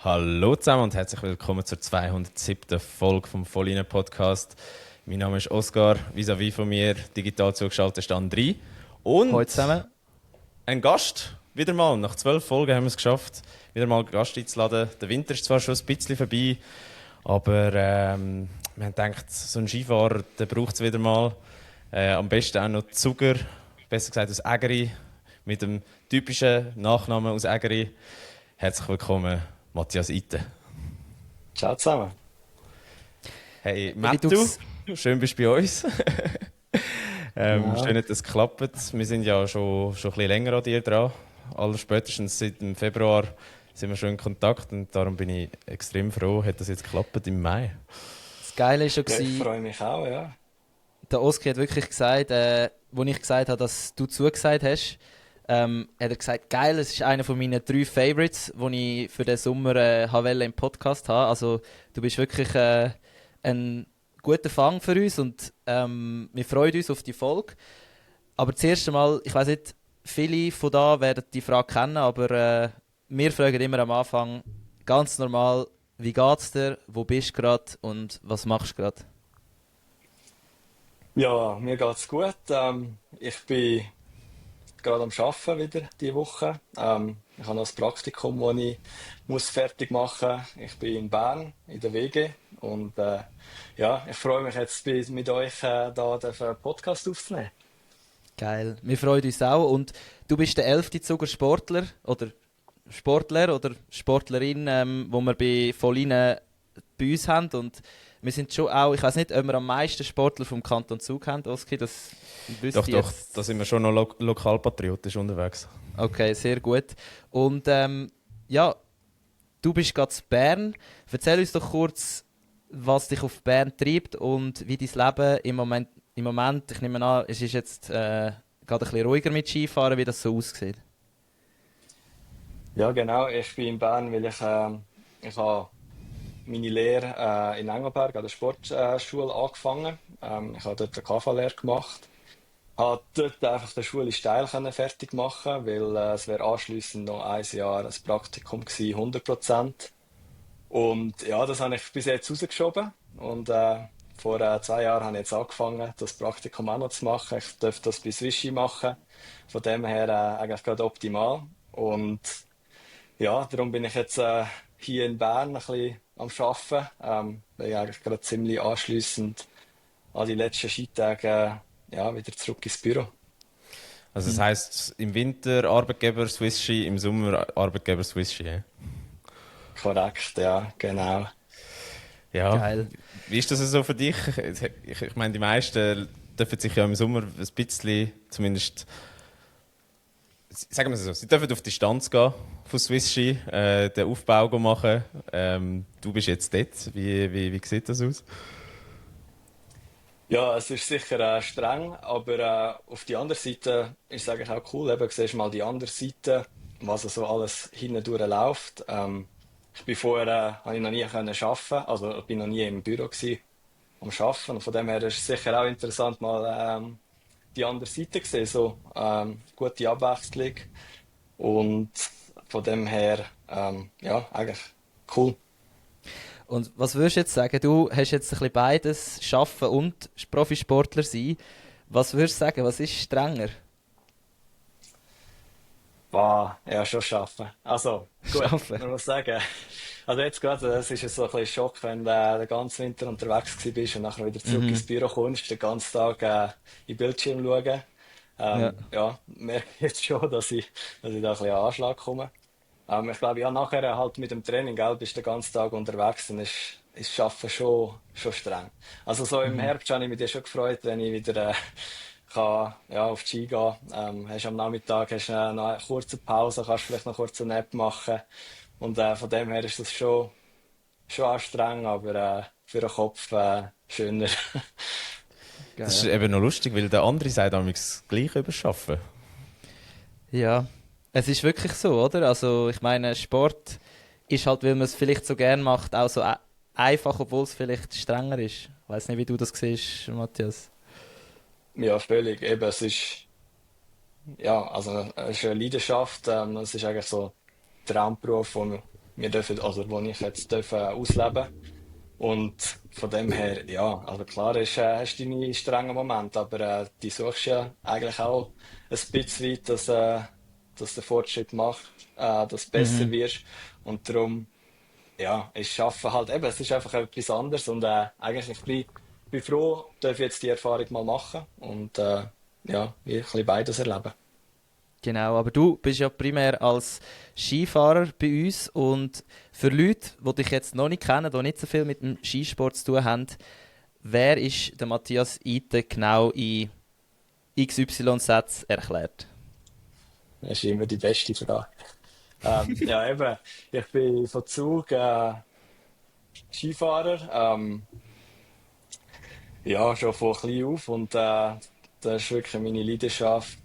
Hallo zusammen und herzlich willkommen zur 207. Folge vom Vollinen Podcast. Mein Name ist Oskar, vis-à-vis von mir digital zugeschaltet ist André. Hallo Und zusammen. ein Gast, wieder mal, nach 12 Folgen haben wir es geschafft, wieder mal einen Gast einzuladen. Der Winter ist zwar schon ein bisschen vorbei, aber wir haben gedacht, so ein Skifahrer, der braucht es wieder mal. Am besten auch noch Zuger, besser gesagt aus Ägeri, mit dem typischen Nachnamen aus Ägeri. Herzlich willkommen, Matthias Ite. Ciao zusammen. Hey, Wie Mattu, schön bist du bei uns. Ja, Schön, dass es klappt. Wir sind ja schon ein bisschen länger an dir dran. Allerspätestens seit dem Februar sind wir schon in Kontakt und darum bin ich extrem froh, hat das jetzt geklappt im Mai. Das Geile war schon, ja, ich freue mich auch, ja. der Oskar hat wirklich gesagt, als ich gesagt habe, dass du zugesagt hast, hat er gesagt, geil, es ist einer von meinen 3 Favorites, die ich für den Sommer im Podcast habe. Also du bist wirklich ein guter Fang für uns und wir freuen uns auf die Folge. Aber zuerst einmal, ich weiß nicht, viele von da werden die Frage kennen, aber wir fragen immer am Anfang ganz normal, wie geht's dir, wo bist du gerade und was machst du gerade? Ja, mir geht's gut. Ich bin gerade am Arbeiten wieder diese Woche. Ich habe noch ein Praktikum, das ich muss fertig machen muss. Ich bin in Bern in der WG und ja, ich freue mich jetzt mit euch da einen Podcast aufzunehmen. Geil, wir freuen uns auch. Und du bist der 11. Zuger Sportler oder Sportlerin, wo wir bei Vollinen bei uns haben. Und wir sind schon auch, ich weiß nicht, ob wir am meisten Sportler vom Kanton Zug haben, Oski, das Doch, wüsste ich doch, jetzt. da sind wir schon noch lokalpatriotisch unterwegs. Okay, sehr gut. Und ja, du bist gerade in Bern. Erzähl uns doch kurz, was dich auf Bern treibt und wie dein Leben im Moment, ich nehme an, es ist jetzt gerade ein bisschen ruhiger mit Skifahren, wie das so aussieht. Ja, genau. Ich bin in Bern, weil ich habe meine Lehre in Engelberg an der Sportschule angefangen. Ich habe dort eine KV-Lehre gemacht. Habe dort einfach den schulisch Teil können fertig machen, weil es wäre anschliessend noch ein Jahr ein Praktikum gewesen, 100%. Und ja, das habe ich bis jetzt rausgeschoben. Und vor 2 Jahren habe ich jetzt angefangen, das Praktikum auch noch zu machen. Ich darf das bei Swissi machen. Von dem her eigentlich gerade optimal. Und ja, darum bin ich jetzt hier in Bern ein bisschen am Arbeiten. Bin ich eigentlich gerade ziemlich anschliessend an die letzten Skitage ja, wieder zurück ins Büro. Also das heisst, im Winter Arbeitgeber Swiss Ski, im Sommer Arbeitgeber Swiss Ski. Korrekt, ja, genau. Ja, Geil. wie ist das so für dich? Ich meine, die meisten dürfen sich ja im Sommer ein bisschen, zumindest, sagen wir es so, sie dürfen auf Distanz gehen von Swiss Ski, den Aufbau machen. Du bist jetzt dort. Wie sieht das aus? Ja, es ist sicher streng, aber auf die andere Seite ist es eigentlich auch cool. Eben, du siehst mal die andere Seite, was so alles hindurch läuft. Ich bin vorher, habe ich noch nie können arbeiten, also ich bin noch nie im Büro gewesen, am Arbeiten. Und von dem her ist es sicher auch interessant, mal die andere Seite zu sehen, so gute Abwechslung. Und von dem her, ja, eigentlich cool. Und was würdest du jetzt sagen? Du hast jetzt ein bisschen beides, Arbeiten und Profisportler sein. Was würdest du sagen, was ist strenger? War ja schon schaffen. Also gut, Arbeiten. man muss sagen, also jetzt gerade, das ist jetzt so ein bisschen Schock, wenn du den ganzen Winter unterwegs gewesen bist und nachher wieder zurück Mhm. ins Büro kommst, den ganzen Tag in den Bildschirm schauen. Ja. Ja, merke ich jetzt schon, dass ich da ein bisschen an Anschlag komme. Ich glaube, ja, nachher halt mit dem Training, gell, bist du den ganzen Tag unterwegs, dann ist Schaffen schon streng. Also so im Mhm. Herbst habe ich mich dir schon gefreut, wenn ich wieder kann, ja, auf die Ski gehen. Hast am Nachmittag hast noch eine kurze Pause, kannst vielleicht noch kurz einen Nap machen. Und von dem her ist das schon anstrengend, aber für den Kopf schöner. Das ist Geil. eben noch lustig, weil der andere sagt amigs gleich überschaffen. Ja, es ist wirklich so, oder? Also ich meine, Sport ist halt, weil man es vielleicht so gern macht, auch so einfach, obwohl es vielleicht strenger ist. Ich weiß nicht, wie du das siehst, Matthias. Ja, völlig. Eben, es ist, ja, also es ist eine Leidenschaft. Es ist eigentlich so ein Traumberuf, wir dürfen, also wo ich jetzt ausleben. Und von dem her, ja, also klar hast du deine strengen Momente, aber die suchst ja eigentlich auch ein bisschen weit, dass du Fortschritt machst, dass du besser Mhm. wirst. Und darum, ja, ich schaffe halt eben, es ist einfach etwas anderes und eigentlich ich bin froh, darf ich jetzt die Erfahrung mal machen und ja, ein bisschen beides erleben. Genau, aber du bist ja primär als Skifahrer bei uns und für Leute, die dich jetzt noch nicht kennen, die nicht so viel mit dem Skisport zu tun haben, wer ist der Matthias Iten genau in XY-Sätzen erklärt? Das ist immer die beste Frage. Ja, eben, ich bin von Zug Skifahrer. Ja, schon von klein auf und das ist wirklich meine Leidenschaft.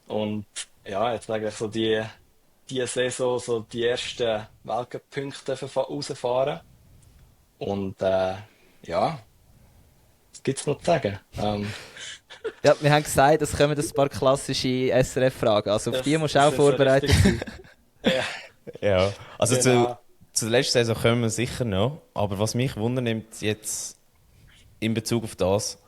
Und ja, jetzt eigentlich so die Saison so die ersten Weltcup-Punkte rausfahren. Und ja, was gibt's noch zu sagen? Ja, wir haben gesagt, es kommen ein paar klassische SRF-Fragen, also auf die musst du das auch ist so vorbereitet richtig. sein. Ja, Ja, also genau. zu der letzten Saison kommen wir sicher noch. Aber was mich wundernimmt jetzt in Bezug auf das,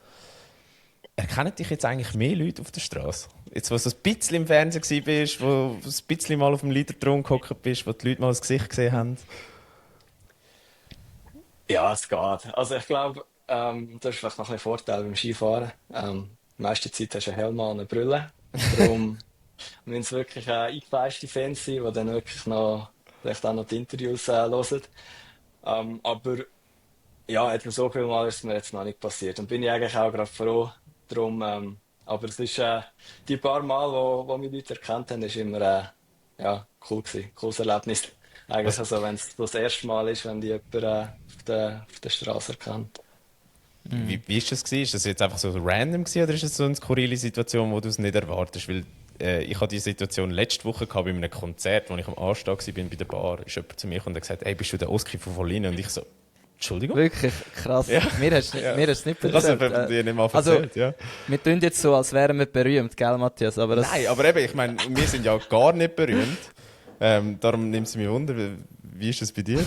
erkennen dich jetzt eigentlich mehr Leute auf der Straße? Jetzt, wo du ein bisschen im Fernsehen warst, wo du ein bisschen mal auf dem Leiterthron gehockt bist, wo die Leute mal das Gesicht gesehen haben. Ja, es geht. Also ich glaube, das ist vielleicht noch ein bisschen Vorteil beim Skifahren. Die meiste Zeit hast du einen Helm an und eine Brille. Darum müssen es wirklich eingefleischte Fans sein, die dann wirklich noch, vielleicht auch noch die Interviews hören. Aber ja, etwa so viel Mal ist es mir jetzt noch nicht passiert. Und bin ich eigentlich auch gerade froh drum. Aber es ist die paar Mal, wo mich Leute erkannt haben, ist immer ja, cool gewesen. Cooles Erlebnis. Eigentlich Was, also, wenn es das erste Mal ist, wenn die jemand auf der Straße erkannt. wie ist das gewesen? Ist das jetzt einfach so random gewesen, oder ist das so eine skurrile Situation, wo du es nicht erwartest? Weil ich hatte die Situation letzte Woche gehabt bei einem Konzert, wo ich am Anstehen war bei der Bar. Ist jemand zu mir gekommen und hat gesagt, hey, bist du der Oskar von Volline? Und ich so, Entschuldigung? Wirklich krass. Ja, Mir hast du es nicht das erzählt. hat dir nicht mal Also, erzählt, ja. wir tun jetzt so, als wären wir berühmt, gell, Matthias? Aber das... Nein, aber eben, ich meine, wir sind ja gar nicht berühmt. Darum nimmt es mich wunder, wie ist das bei dir?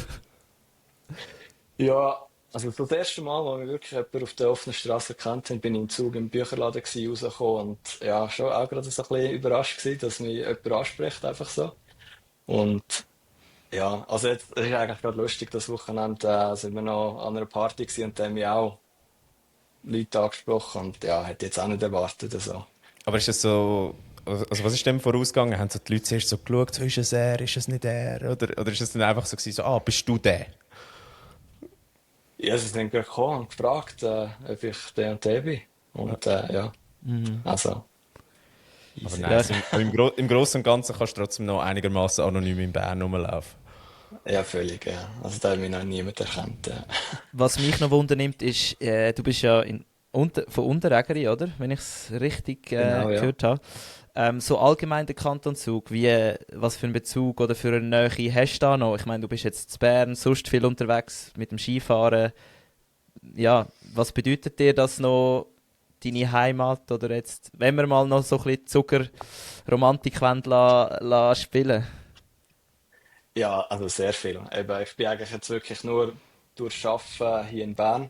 Ja, also das erste Mal, wo wir wirklich jemanden auf der offenen Straße erkannt haben, bin ich im Zug im Bücherladen rausgekommen und ja, schon auch gerade so ein bisschen überrascht gewesen, dass mich jemand anspricht, einfach so. Und ja, also jetzt, es ist eigentlich gerade lustig, das Wochenende sind wir noch an einer Party gewesen und da haben mich auch Leute angesprochen und ja, hätte jetzt auch nicht erwartet. Also. Aber ist das so, also was ist dem vorausgegangen? Haben so die Leute zuerst so geschaut, so, ist es er, ist es nicht er? Oder ist es dann einfach so gewesen, so, ah, bist du der? Ja, sie sind gerade gekommen und gefragt, ob ich der und der bin. Und ja, also Aber easy. nein, Ja, also im Großen und Ganzen kannst du trotzdem noch einigermaßen anonym in Bern rumlaufen. Ja, völlig, ja. Also da hat mich noch niemand erkannt. Ja. was mich noch wundernimmt, ist, du bist ja von Unterägeri, oder? Wenn ich es richtig Genau, ja. gehört habe. So allgemein der Kanton Zug, was für einen Bezug oder für eine Nähe hast du da noch? Ich meine, du bist jetzt in Bern, sonst viel unterwegs mit dem Skifahren. Ja, was bedeutet dir das noch, deine Heimat? Oder jetzt, wenn wir mal noch so ein bisschen Zuckerromantik wollen, spielen? Ja, also sehr viel. Eben, ich bin eigentlich jetzt wirklich nur durch Arbeiten hier in Bern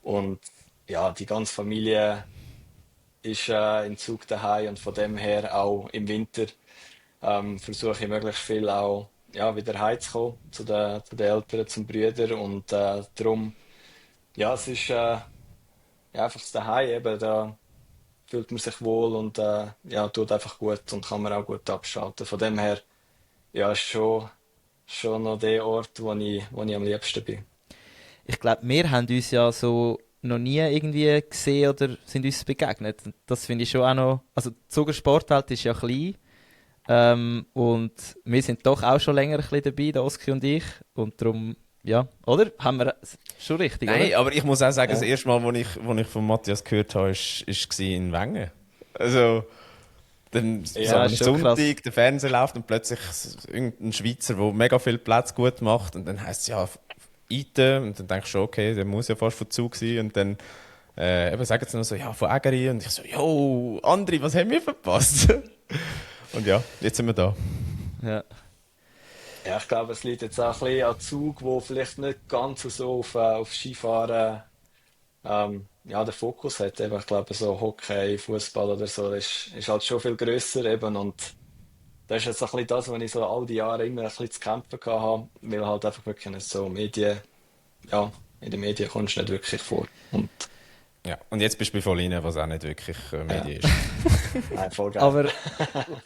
und ja, die ganze Familie ist in Zug daheim und von dem her auch im Winter versuche ich möglichst viel auch ja, wieder heimzukommen zu den Eltern, zum Brüder und darum, ja, es ist ja, einfach das Daheim eben, da fühlt man sich wohl und ja, tut einfach gut und kann man auch gut abschalten. Von dem her, ja, ist schon noch der Ort, wo ich am liebsten bin. Ich glaube, wir haben uns ja so noch nie irgendwie gesehen oder sind uns begegnet. Und das finde ich schon auch noch. Also, die Zuger Sportwelt ist ja klein. Und wir sind doch auch schon länger ein bisschen dabei, der Oski und ich. Und darum, ja, oder? Haben wir schon richtig, Nein, oder? aber ich muss auch sagen, das Ja, erste Mal, wo ich von Matthias gehört habe, war in Wengen. Also, dann so ja, Ja, am ist schon krass. Sonntag, der Fernseher läuft und plötzlich irgendein Schweizer, der mega viel Platz gut macht. Und dann heisst es ja, Ite. Und dann denkst du schon, okay, der muss ja fast von Zug sein. Und dann eben sagen sie noch so, ja, von Ägeri. Und ich so, yo, Andri, was haben wir verpasst? Und ja, jetzt sind wir da. Ja. Ja, ich glaube, es liegt jetzt auch ein bisschen an Zug, wo vielleicht nicht ganz so auf Skifahren ja, den Fokus hat. Eben, ich glaube, so Hockey, Fußball oder so, ist halt schon viel grösser eben. Und das ist jetzt ein bisschen das, was ich so all die Jahre immer ein bisschen zu kämpfen gehabt habe, weil halt einfach wirklich nicht so Medien, ja, in den Medien kommst du nicht wirklich vor. Und Ja. Und jetzt bist du bei Volline, was auch nicht wirklich ja, Medien ist. nein, voll geil. Aber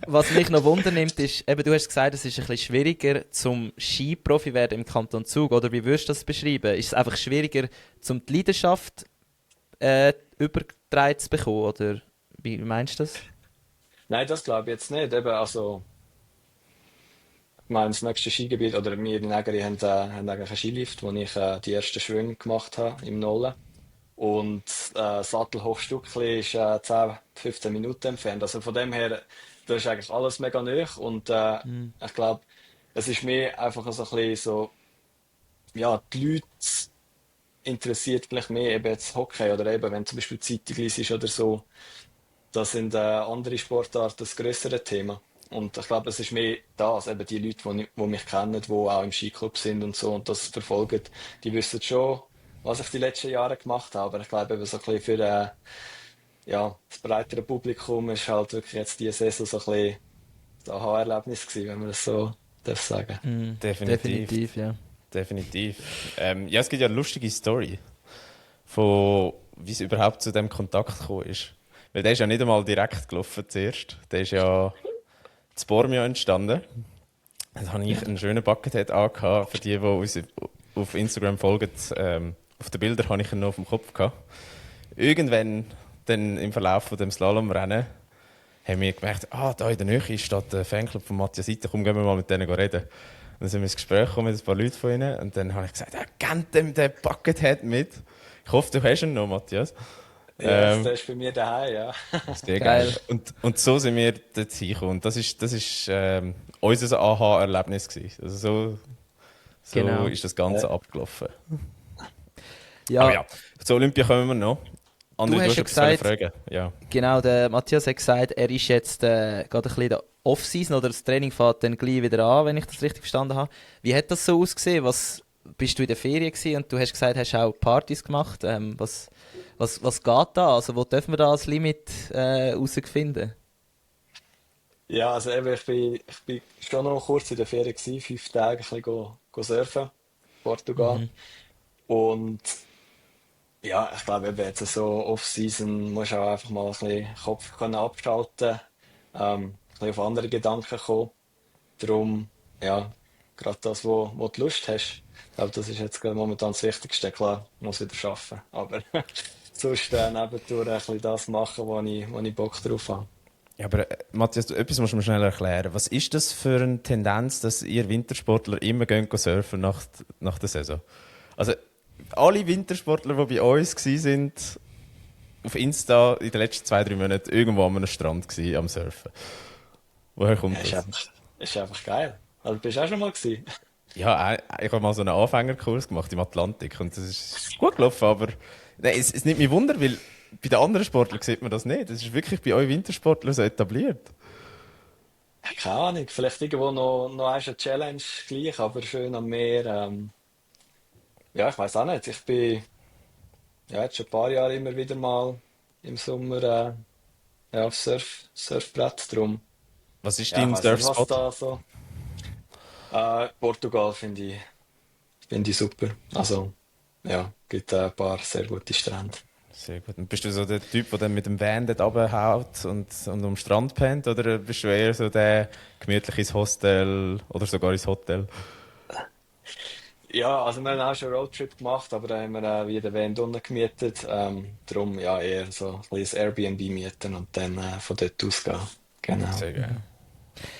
was mich noch wundernimmt, ist, eben, du hast gesagt, es ist ein bisschen schwieriger zum Skiprofi werden im Kanton Zug. Oder wie würdest du das beschreiben? Ist es einfach schwieriger, zum die Leidenschaft übertragen zu bekommen? Oder wie meinst du das? Nein, das glaube ich jetzt nicht. Eben, also, ich meine, das nächste Skigebiet, oder wir in Nägeri haben eigentlich einen Skilift, wo ich die ersten Schwünge gemacht habe im Nollen. Und Sattelhochstückli ist 10, 15 Minuten entfernt. Also von dem her, da ist eigentlich alles mega nah. Und Hm. ich glaube, es ist mehr einfach so ein bisschen so, ja, die Leute interessiert vielleicht mehr eben jetzt Hockey oder eben, wenn zum Beispiel die Zeitung liest oder so, das sind andere Sportarten das größere Thema. Und ich glaube, es ist mehr das, eben die Leute, die mich kennen, die auch im Skiclub sind und so und das verfolgen, die wissen schon, was ich die letzten Jahre gemacht habe. Aber ich glaube, eben so ein bisschen für ja, das breitere Publikum ist halt wirklich jetzt diese Saison so ein bisschen das Aha-Erlebnis gewesen, wenn man das so darf sagen. Hm. Definitiv. Definitiv, ja. Definitiv. Ja, es gibt ja eine lustige Story, von wie es überhaupt zu dem Kontakt gekommen ist. Weil der ist ja nicht einmal direkt gelaufen zuerst. Der ist ja zu Bormio entstanden. Da habe ich einen schönen Buckethead angehabt. Für die uns auf Instagram folgen, auf den Bildern habe ich ihn noch auf dem Kopf gehabt. Irgendwann, dann im Verlauf von dem Slalomrennen, haben wir gemerkt, da in der Nähe steht der Fanclub von Matthias Seiter, komm, gehen wir mal mit denen reden. Und dann sind wir ins Gespräch gekommen mit ein paar Leuten von ihnen und dann habe ich gesagt, gebt dem den Buckethead mit. Ich hoffe, du hast ihn noch, Matthias. Ja, yes, Ähm, der ist bei mir daheim, ja. Sehr geil. Geil. Und so sind wir dort hingekommen. Und das ist unser Aha-Erlebnis gewesen. Also so Genau. ist das Ganze abgelaufen. Aber Ja, ja, zur Olympia kommen wir noch. du André, du hast hast ja etwas wollen gesagt, fragen. Ja. genau, der Matthias hat gesagt, er ist jetzt gerade ein bisschen in der Off-Season oder das Training fängt dann gleich wieder an, wenn ich das richtig verstanden habe. Wie hat das so ausgesehen? Bist du in der Ferien gewesen und du hast gesagt, hast auch Partys gemacht? Was geht da? Also wo dürfen wir da als Limit herausfinden? Ja, also eben, ich bin schon noch kurz in der Ferien gewesen, 5 Tage ein bisschen go surfen, Portugal. Mhm. Und ja, ich glaube eben jetzt so Off-Season musst du auch einfach mal ein bisschen Kopf können abschalten, ein bisschen auf andere Gedanken kommen. Darum, ja, gerade das, wo du Lust hast. Ich glaube, das ist jetzt gerade momentan das Wichtigste. Klar, ich muss wieder arbeiten, aber sonst nebendurch ein bisschen das machen, wo ich Bock drauf habe. Ja, aber Matthias, etwas musst du mir schnell erklären. Was ist das für eine Tendenz, dass ihr Wintersportler immer gehen surfen nach der Saison? Also, alle Wintersportler, die bei uns waren, auf Insta in den letzten 2, 3 Monaten irgendwo an einem Strand am Surfen. Woher Ja, kommt das? ist einfach geil. Also, bist du auch schon mal gewesen? Ja, ich habe mal so einen Anfängerkurs gemacht im Atlantik und das ist gut gelaufen, aber nein, es nimmt mich Wunder, weil bei den anderen Sportlern sieht man das nicht. Das ist wirklich bei euch Wintersportlern so etabliert. Ja, keine Ahnung, vielleicht irgendwo noch eine Challenge gleich, aber schön am Meer. Ja, ich weiß auch nicht. Ich bin ja, jetzt schon ein paar Jahre immer wieder mal im Sommer ja, auf Surfbrett drum. Was ist Ja, ich dein weiß nicht, was Surfspot? da so. Portugal finde ich super. Also, ja, gibt ein paar sehr gute Strände. Sehr gut. Und bist du so der Typ, der dann mit dem Van dort runterhaut und am Strand pennt? Oder bist du eher so der gemütlich ins Hostel oder sogar ins Hotel? Ja, also wir haben auch schon einen Roadtrip gemacht, aber da haben wir wie den Van unten gemietet. Darum ja eher so ein kleines Airbnb mieten und dann von dort ausgehen. Genau. Sehr geil.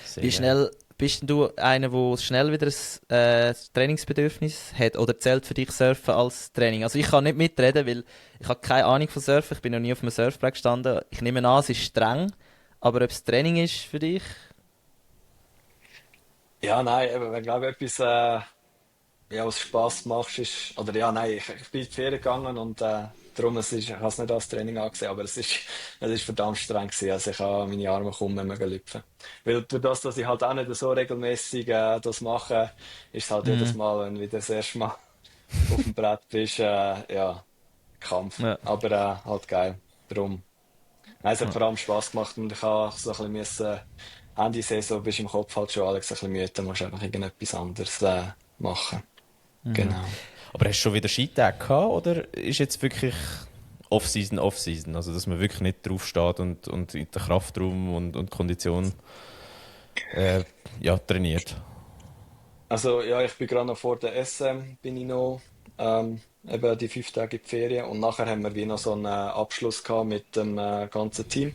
Sehr Wie geil. schnell bist denn du einer, der schnell wieder ein Trainingsbedürfnis hat? Oder zählt für dich Surfen als Training? Also ich kann nicht mitreden, weil ich habe keine Ahnung von Surfen. Ich bin noch nie auf einem Surfbrett gestanden. Ich nehme an, es ist streng. Aber ob es Training ist für dich? Ja, nein, eben, wenn glaube etwas ja, was Spass macht, ist, oder ja, nein, ich bin in die Ferien gegangen und darum, ich habe es nicht als Training angesehen, aber es ist verdammt streng gewesen, also ich habe meine Arme kaum mehr mögen lüpfen. Weil durch das, dass ich halt auch nicht so regelmäßig das mache, ist es halt jedes Mhm. Mal, wenn du wieder das erste Mal auf dem Brett bist, ja, Kampf. Ja. Aber halt geil. Darum. Nein, es hat Ja. vor allem Spass gemacht und ich habe so ein bisschen Ende Saison bist du im Kopf halt schon Alex ein bisschen müde, musst einfach irgendetwas anderes machen. Mhm. Genau. Aber hast du schon wieder Skitage gehabt oder ist jetzt wirklich Off-Season, Off-Season? Also, dass man wirklich nicht drauf steht und in der Kraftraum und Kondition äh, ja, trainiert? Also ja, ich bin gerade noch vor der SM, bin ich noch eben die 5 Tage in die Ferien und nachher haben wir wie noch so einen Abschluss gehabt mit dem ganzen Team.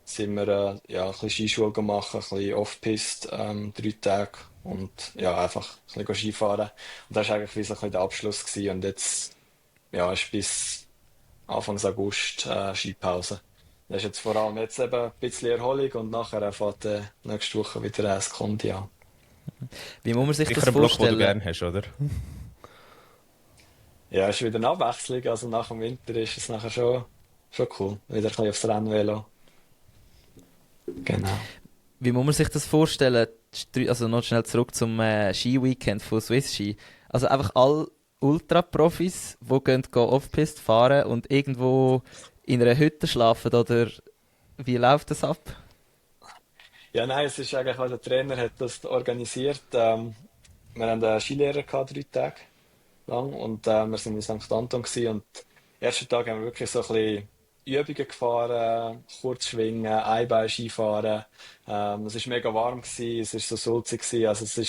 Sind wir ja, ein bisschen Skischule gemacht, ein bisschen Off-Piste, 3 Tage und ja, einfach ein bisschen Skifahren. Und das war eigentlich wie so ein bisschen der Abschluss gewesen. Und jetzt ja, ist bis Anfang August Skipause. Das ist jetzt vor allem jetzt eben ein bisschen Erholung und nachher fährt nächste Woche wieder das Kondi an. Wie muss man sich Sicher das ein Block, den du vorstellen? gerne hast, oder? Ja, es ist wieder eine Abwechslung. Also nach dem Winter ist es nachher schon cool. Wieder ein bisschen aufs Rennvelo. Genau. Wie muss man sich das vorstellen? Also noch schnell zurück zum Ski-Weekend von Swiss Ski. Also einfach alle Ultra-Profis, die gehen Off-Piste fahren und irgendwo in einer Hütte schlafen, oder wie läuft das ab? Ja, nein, es ist eigentlich, also der Trainer hat das organisiert. Wir haben einen Skilehrer gehabt, 3 Tage lang, und wir sind in St. Anton gewesen, und den ersten Tag haben wir wirklich so ein bisschen Übungen gefahren, Kurzschwingen, Einbein-Skifahren. Es ist mega warm gewesen, es ist so sulzig gewesen, also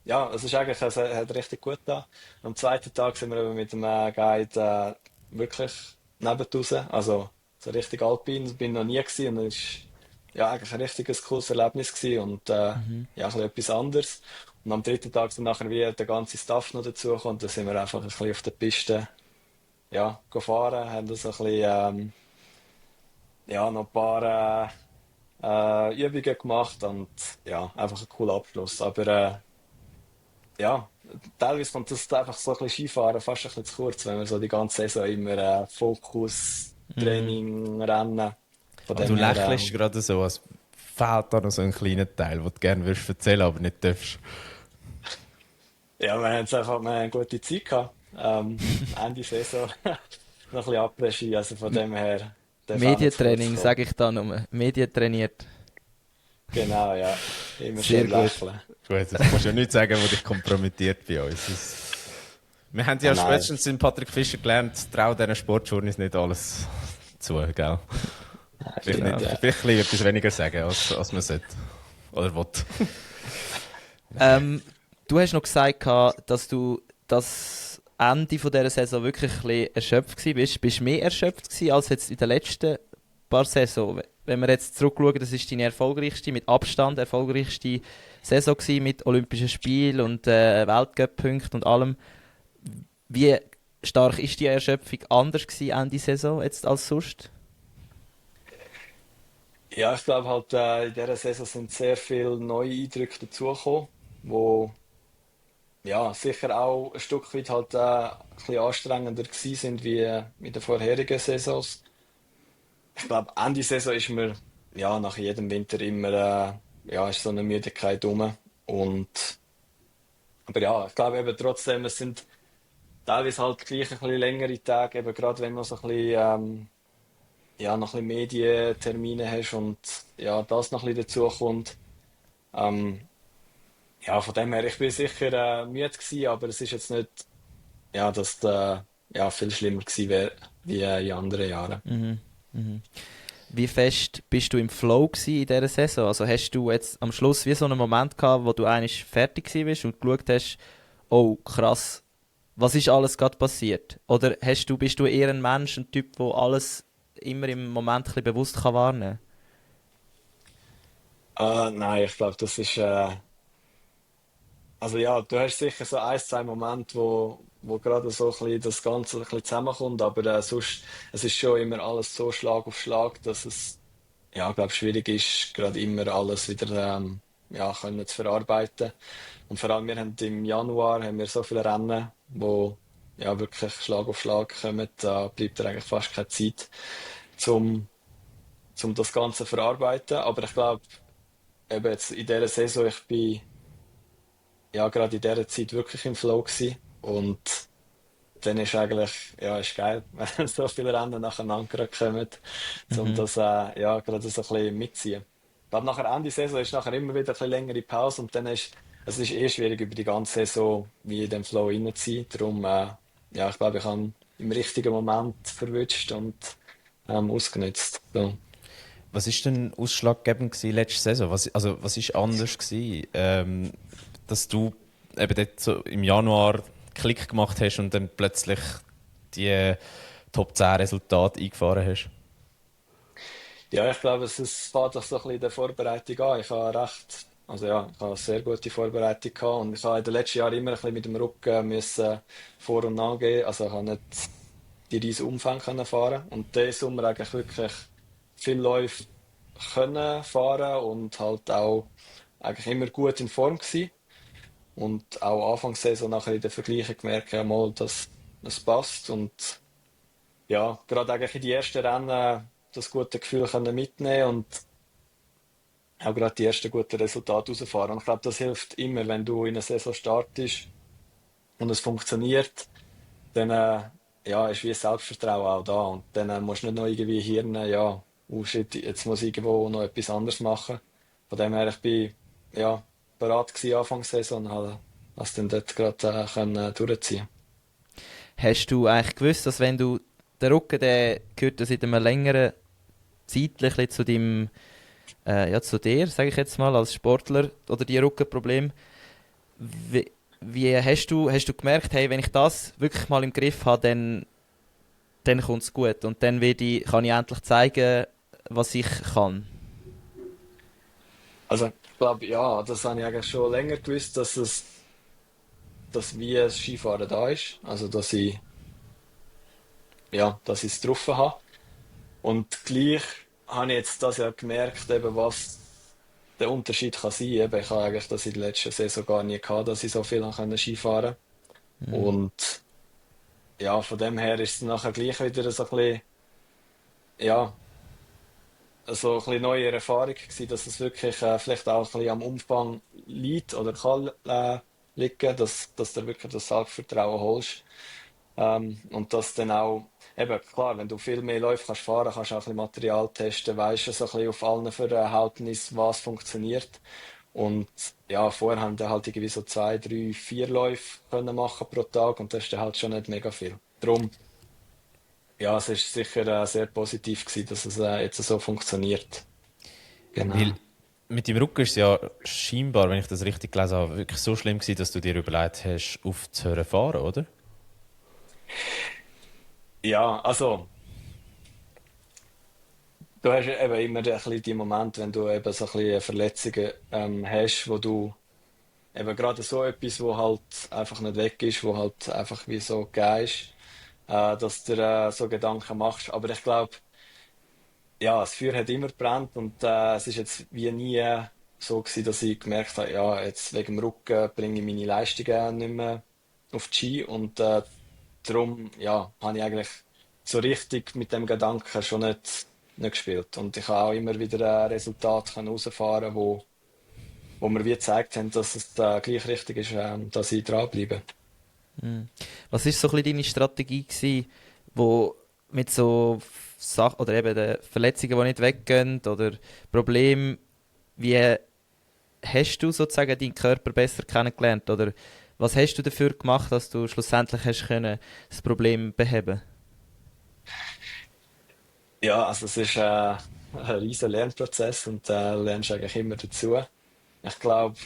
ja, es ist eigentlich, es hat richtig gut da. Am zweiten Tag sind wir eben mit dem Guide wirklich neben raus, also so richtig alpin, das bin ich noch nie gewesen, und es ist ja eigentlich ein richtiges cooles Erlebnis gewesen und Mhm. ja, ein bisschen etwas anderes. Und am dritten Tag sind nachher wieder der ganze Staff noch dazu gekommen, und dann sind wir einfach ein bisschen auf der Piste, ja, gefahren, haben das ein bisschen, ja, noch ein paar Übungen gemacht und ja, einfach ein cooler Abschluss. Aber ja, teilweise kommt das einfach so ein bisschen Skifahren fast ein bisschen zu kurz, wenn wir so die ganze Saison immer Fokus, Mhm. Training, Rennen. Von Aber du dem her, lächelst gerade so, als fehlt da noch so ein kleiner Teil, den du gerne würdest erzählen, aber nicht darfst. ja, wir haben jetzt einfach wir haben eine gute Zeit gehabt. Ende Saison noch ein bisschen Après-Ski, also von dem her darf auch nicht zu kurz Medientraining, kommen. sage ich da nur. Medien trainiert. Genau, ja. Immer Sehr schön gut. lächeln. Gut, das musst du ja nicht sagen, was dich kompromittiert bei uns. Wir haben Ah, ja nein. spätestens in Patrick Fischer gelernt, trau diesen Sportjourneys nicht alles zu, gell? Vielleicht, Genau. nicht, vielleicht ein bisschen etwas weniger sagen, als man sollte. Oder will. Ähm, Du hast noch gesagt, dass du das Ende von dieser Saison wirklich ein bisschen erschöpft warst. Bist du mehr erschöpft gewesen als jetzt in den letzten paar Saison? Wenn wir jetzt zurückschauen, das ist deine erfolgreichste, mit Abstand erfolgreichste Saison gewesen, mit Olympischen Spielen und Weltcup-Punkten und allem. Wie stark ist die Erschöpfung anders gewesen Ende Saison jetzt als sonst? Ja, ich glaube halt, in dieser Saison sind sehr viele neue Eindrücke dazugekommen, wo ja, sicher auch ein Stück weit halt ein bisschen anstrengender gewesen sind wie mit den vorherigen Saisons. Ich glaube, Ende Saison ist mir ja nach jedem Winter immer ja, ist so eine Müdigkeit rum. Und, aber ja, ich glaube eben trotzdem, es sind teilweise halt gleich ein bisschen längere Tage, eben gerade wenn du so ein bisschen, ja, noch ein bisschen Medientermine hast und ja, das noch ein bisschen dazu kommt. Ähm, ja, von dem her, ich bin sicher müde gewesen, aber es ist jetzt nicht, ja, dass ja, viel schlimmer gewesen wäre wie in anderen Jahren. Mhm. Mhm. Wie fest bist du im Flow gsi in dieser Saison? Also hast du jetzt am Schluss wie so einen Moment gehabt, wo du eigentlich fertig gsi bist und geschaut hast, oh krass, was ist alles gerade passiert? Oder bist du eher ein Mensch, ein Typ, der alles immer im Moment ein bisschen bewusst kann wahrnehmen Nein, ich glaube, das ist, also ja, du hast sicher so ein, zwei Momente, wo gerade so ein bisschen das Ganze ein bisschen zusammenkommt, aber sonst, es ist schon immer alles so Schlag auf Schlag, dass es, ja, glaube schwierig ist, gerade immer alles wieder ja, können zu verarbeiten. Und vor allem, wir haben im Januar haben wir so viele Rennen, wo ja wirklich Schlag auf Schlag kommen. Da bleibt dir eigentlich fast keine Zeit, zum, zum das Ganze zu verarbeiten. Aber ich glaube, eben jetzt in dieser Saison, ich bin ja gerade in dieser Zeit wirklich im Flow gewesen. Und dann ist eigentlich, ja, ist geil, wenn so viele Rennen nacheinander kommen, um Mhm. das ja, gerade so ein bisschen mitziehen. Ich glaube, nachher Ende Saison ist nachher immer wieder ein bisschen längere Pause und dann ist es ist eh schwierig, über die ganze Saison wie in den Flow reinzuziehen. Darum, ja, ich glaube, ich habe im richtigen Moment verwünscht und ausgenutzt. So. Was ist denn ausschlaggebend gewesen letzte Saison? Was ist anders gewesen, dass du eben dort so im Januar Klick gemacht hast und dann plötzlich die Top 10 Resultate eingefahren hast? Ja, ich glaube, es fängt doch so ein bisschen in der Vorbereitung an. Ich habe recht, also ja, ich habe eine sehr gute Vorbereitung gehabt und ich habe in den letzten Jahren immer ein bisschen mit dem Rücken müssen vor- und nachgehen. Also ich habe nicht die riesen Umfänge können fahren und diesen Sommer eigentlich wirklich viel Läufe können fahren und halt auch eigentlich immer gut in Form gewesen. Und auch Anfangssaison nachher in der Vergleichung gemerkt, ja mal, dass es passt und ja, gerade eigentlich in die ersten Rennen das gute Gefühl können mitnehmen und auch gerade die ersten guten Resultate rausfahren. Und ich glaube, das hilft immer, wenn du in einer Saison startest und es funktioniert, dann ja, ist wie ein Selbstvertrauen auch da. Und dann musst du nicht noch irgendwie Hirn, ja, oh shit, jetzt muss ich irgendwo noch etwas anderes machen. Von dem her, ich bin ja, bereit gewesen Anfang der Saison und habe das dann dort gerade können durchziehen. Hast du eigentlich gewusst, dass wenn du der Rücken, der gehört ja seit einem längeren zeitlich ein bisschen zu deinem, ja, zu dir, sage ich jetzt mal, als Sportler oder die Rückenprobleme, wie hast du gemerkt, hey, wenn ich das wirklich mal im Griff habe, dann kommt es gut und dann kann ich endlich zeigen, was ich kann. Also ich glaube, ja, das habe ich eigentlich schon länger gewusst, dass wie das Skifahren da ist. Also dass ich es drauf habe. Und gleich habe ich jetzt das ja gemerkt, eben, was der Unterschied kann sein. Eben, ich habe eigentlich das in der letzten Saison gar nie gehabt, dass ich so viel Skifahren konnte. Mhm. Und ja, von dem her ist es nachher gleich wieder so ein bisschen, ja, so ein bisschen neue Erfahrung gewesen, dass es wirklich vielleicht auch ein bisschen am Umfang liegt oder kann liegen, dass du wirklich das Selbstvertrauen holst. Und das dann auch, eben klar, wenn du viel mehr Läufe kannst fahren, kannst du auch ein bisschen Material testen, weißt du so ein bisschen auf allen Verhältnissen, was funktioniert. Und ja, vorher haben wir halt irgendwie so zwei, drei, vier Läufe können machen pro Tag und das ist dann halt schon nicht mega viel. Darum, ja, es ist sicher sehr positiv gewesen, dass es jetzt so funktioniert. Weil Genau. mit dem Rücken ist es ja scheinbar, wenn ich das richtig gelesen habe, wirklich so schlimm gewesen, dass du dir überlegt hast, aufzuhören zu fahren, oder? Ja, also, du hast ja eben immer ein bisschen die Momente, wenn du eben so ein bisschen Verletzungen hast, wo du eben gerade so etwas, wo halt einfach nicht weg ist, wo halt einfach wie so gegeben ist, dass du dir so Gedanken machst. Aber ich glaube, ja, das Feuer hat immer gebrannt und es ist jetzt wie nie so gewesen, dass ich gemerkt habe, ja, jetzt wegen dem Rücken bringe ich meine Leistungen nicht mehr auf die Ski und darum, ja, habe ich eigentlich so richtig mit dem Gedanken schon nicht gespielt. Und ich habe auch immer wieder Resultate herausfahren, wo mir wie gezeigt haben, dass es gleich richtig ist, dass ich dranbleibe. Mhm. Was ist so ein bisschen deine Strategie gewesen, wo mit so Sachen oder eben den Verletzungen, die nicht weggehen oder Problemen, wie hast du sozusagen deinen Körper besser kennengelernt oder was hast du dafür gemacht, dass du schlussendlich hast können das Problem beheben? Ja, also es ist ein riesen Lernprozess und lernst eigentlich immer dazu. Ich glaube,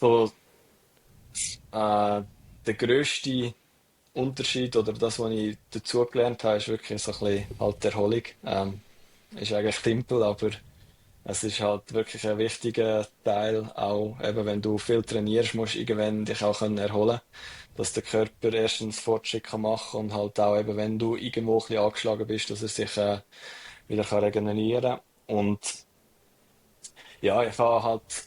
so äh, der grösste Unterschied oder das, was ich dazugelernt habe, ist wirklich so ein bisschen halt die Erholung. Ist eigentlich simpel, aber es ist halt wirklich ein wichtiger Teil, auch eben wenn du viel trainierst, musst du irgendwann dich auch können erholen, dass der Körper erstens Fortschritt kann machen und halt auch eben, wenn du irgendwo ein bisschen angeschlagen bist, dass er sich wieder kann regenerieren. Und ja, ich habe halt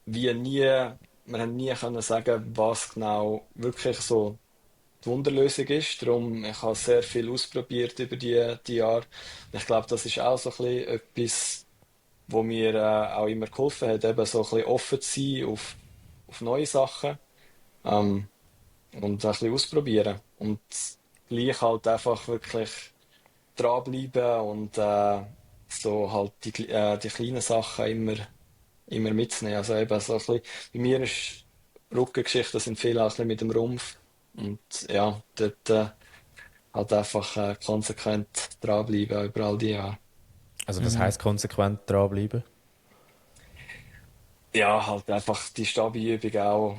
wie nie wir haben nie können sagen, was genau wirklich so die Wunderlösung ist. Darum, ich habe sehr viel ausprobiert über die Jahre. Und ich glaube, das ist auch so ein bisschen etwas, wo mir auch immer geholfen hat, eben so ein bisschen offen zu sein auf neue Sachen ähm, und ein bisschen ausprobieren. Und gleich halt einfach wirklich dranbleiben und so halt die kleinen Sachen immer mitzunehmen. Also eben so ein bisschen, bei mir ist Rückengeschichten sind viel auch ein bisschen mit dem Rumpf. Und ja, dort halt einfach konsequent dranbleiben über all die Jahre. Also was Mhm. heisst konsequent dranbleiben? Ja, halt einfach die Stabi-Übung auch,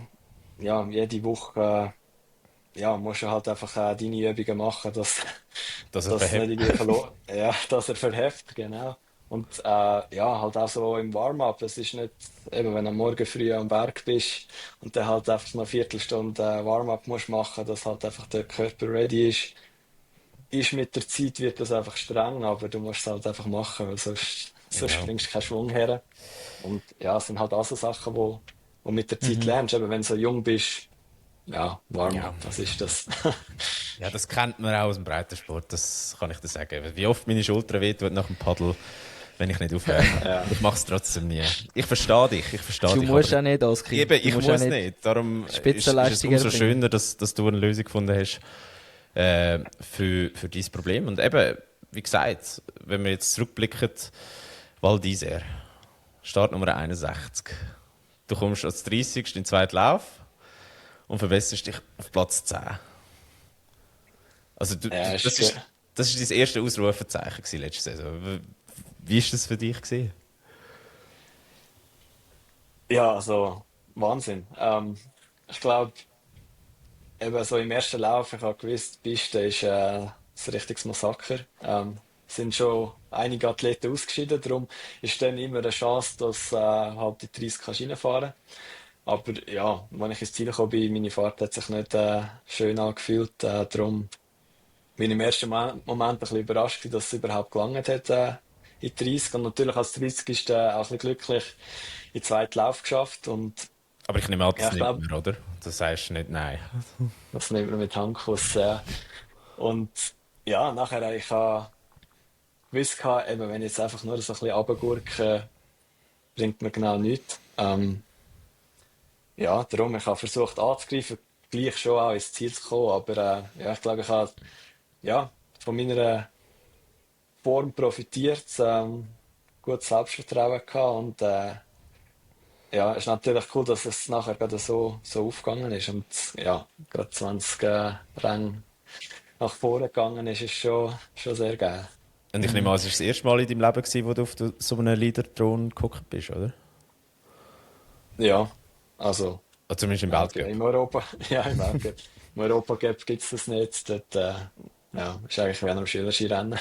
ja, jede Woche, ja, musst du halt einfach deine Übungen machen, dass, Dass er dass nicht verhebt. irgendwie verloren, ja, dass er verheft, genau. Und ja, halt auch so im Warm-up, es ist nicht, eben wenn du am Morgen früh am Berg bist und dann halt einfach noch eine Viertelstunde Warm-up musst machen, dass halt einfach der Körper ready ist mit der Zeit wird das einfach streng, aber du musst es halt einfach machen, weil sonst Genau. bringst du keinen Schwung her. Und ja, es sind halt auch so Sachen, wo mit der Zeit Mhm. lernst. Eben, wenn du so jung bist, ja, Ja. Warm-up, was ist das? Ja, das kennt man auch aus dem Breitensport, das kann ich dir sagen. Wie oft meine Schulter wehtut nach dem Paddel, wenn ich nicht aufwärme. Ja, Ich mache es trotzdem nie. Ich verstehe Du dich, aber musst auch nicht, Oski. eben, Du ich musst auch muss nicht nicht. Darum ist es Spitzenleistung umso erbringen. schöner, dass du eine Lösung gefunden hast für dein Problem. Und eben, wie gesagt, wenn wir jetzt zurückblicken, Val d'Isère, Startnummer 61. Du kommst als 30. in den zweiten Lauf und verbesserst dich auf Platz 10. Also ja, das ist dein erste Ausrufezeichen gewesen letzte Saison. Wie ist das für dich gewesen? ja, also Wahnsinn. Ich glaube, eben so im ersten Lauf, ich habe gewusst, die Piste ist ein richtiges Massaker. Sind schon einige Athleten ausgeschieden, darum ist dann immer eine Chance, dass halt die 30 kannst reinfahren. Aber ja, als ich ins Ziel gekommen bin, meine Fahrt hat sich nicht schön angefühlt. Darum bin ich im ersten Moment ein bisschen überrascht, gewesen, dass es überhaupt gelangt hat in die 30. Und natürlich als 30 ist auch ein bisschen glücklich in den zweiten Lauf geschafft. Und Aber ich nehme an, ja, das ich nimmt glaube, man, oder? Das sagst du nicht nein. das nimmt man mit Handkuss. Und ja, nachher ich habe gewusst, eben, wenn ich jetzt einfach nur so ein bisschen runtergurke, bringt mir genau nichts. Ja, darum, ich habe versucht anzugreifen, gleich schon auch ins Ziel zu kommen, aber ja, ich glaube, ich habe ja, von meiner Form profitiert, gutes Selbstvertrauen gehabt und ja, es ist natürlich cool, dass es nachher gerade so aufgegangen ist und ja, gerade 20 Ränge nach vorne gegangen ist, ist schon sehr geil. Und ich nehme Mhm. an, es war das erste Mal in deinem Leben, gewesen, wo du auf so einem Leader-Thron gehockt bist, oder? Ja, also Oder zumindest im ja, Weltcup. im Europa, ja, im Weltcup. Im Europacup gibt es das nicht. Dort, ja, ist eigentlich wie einem Schülerskirennen,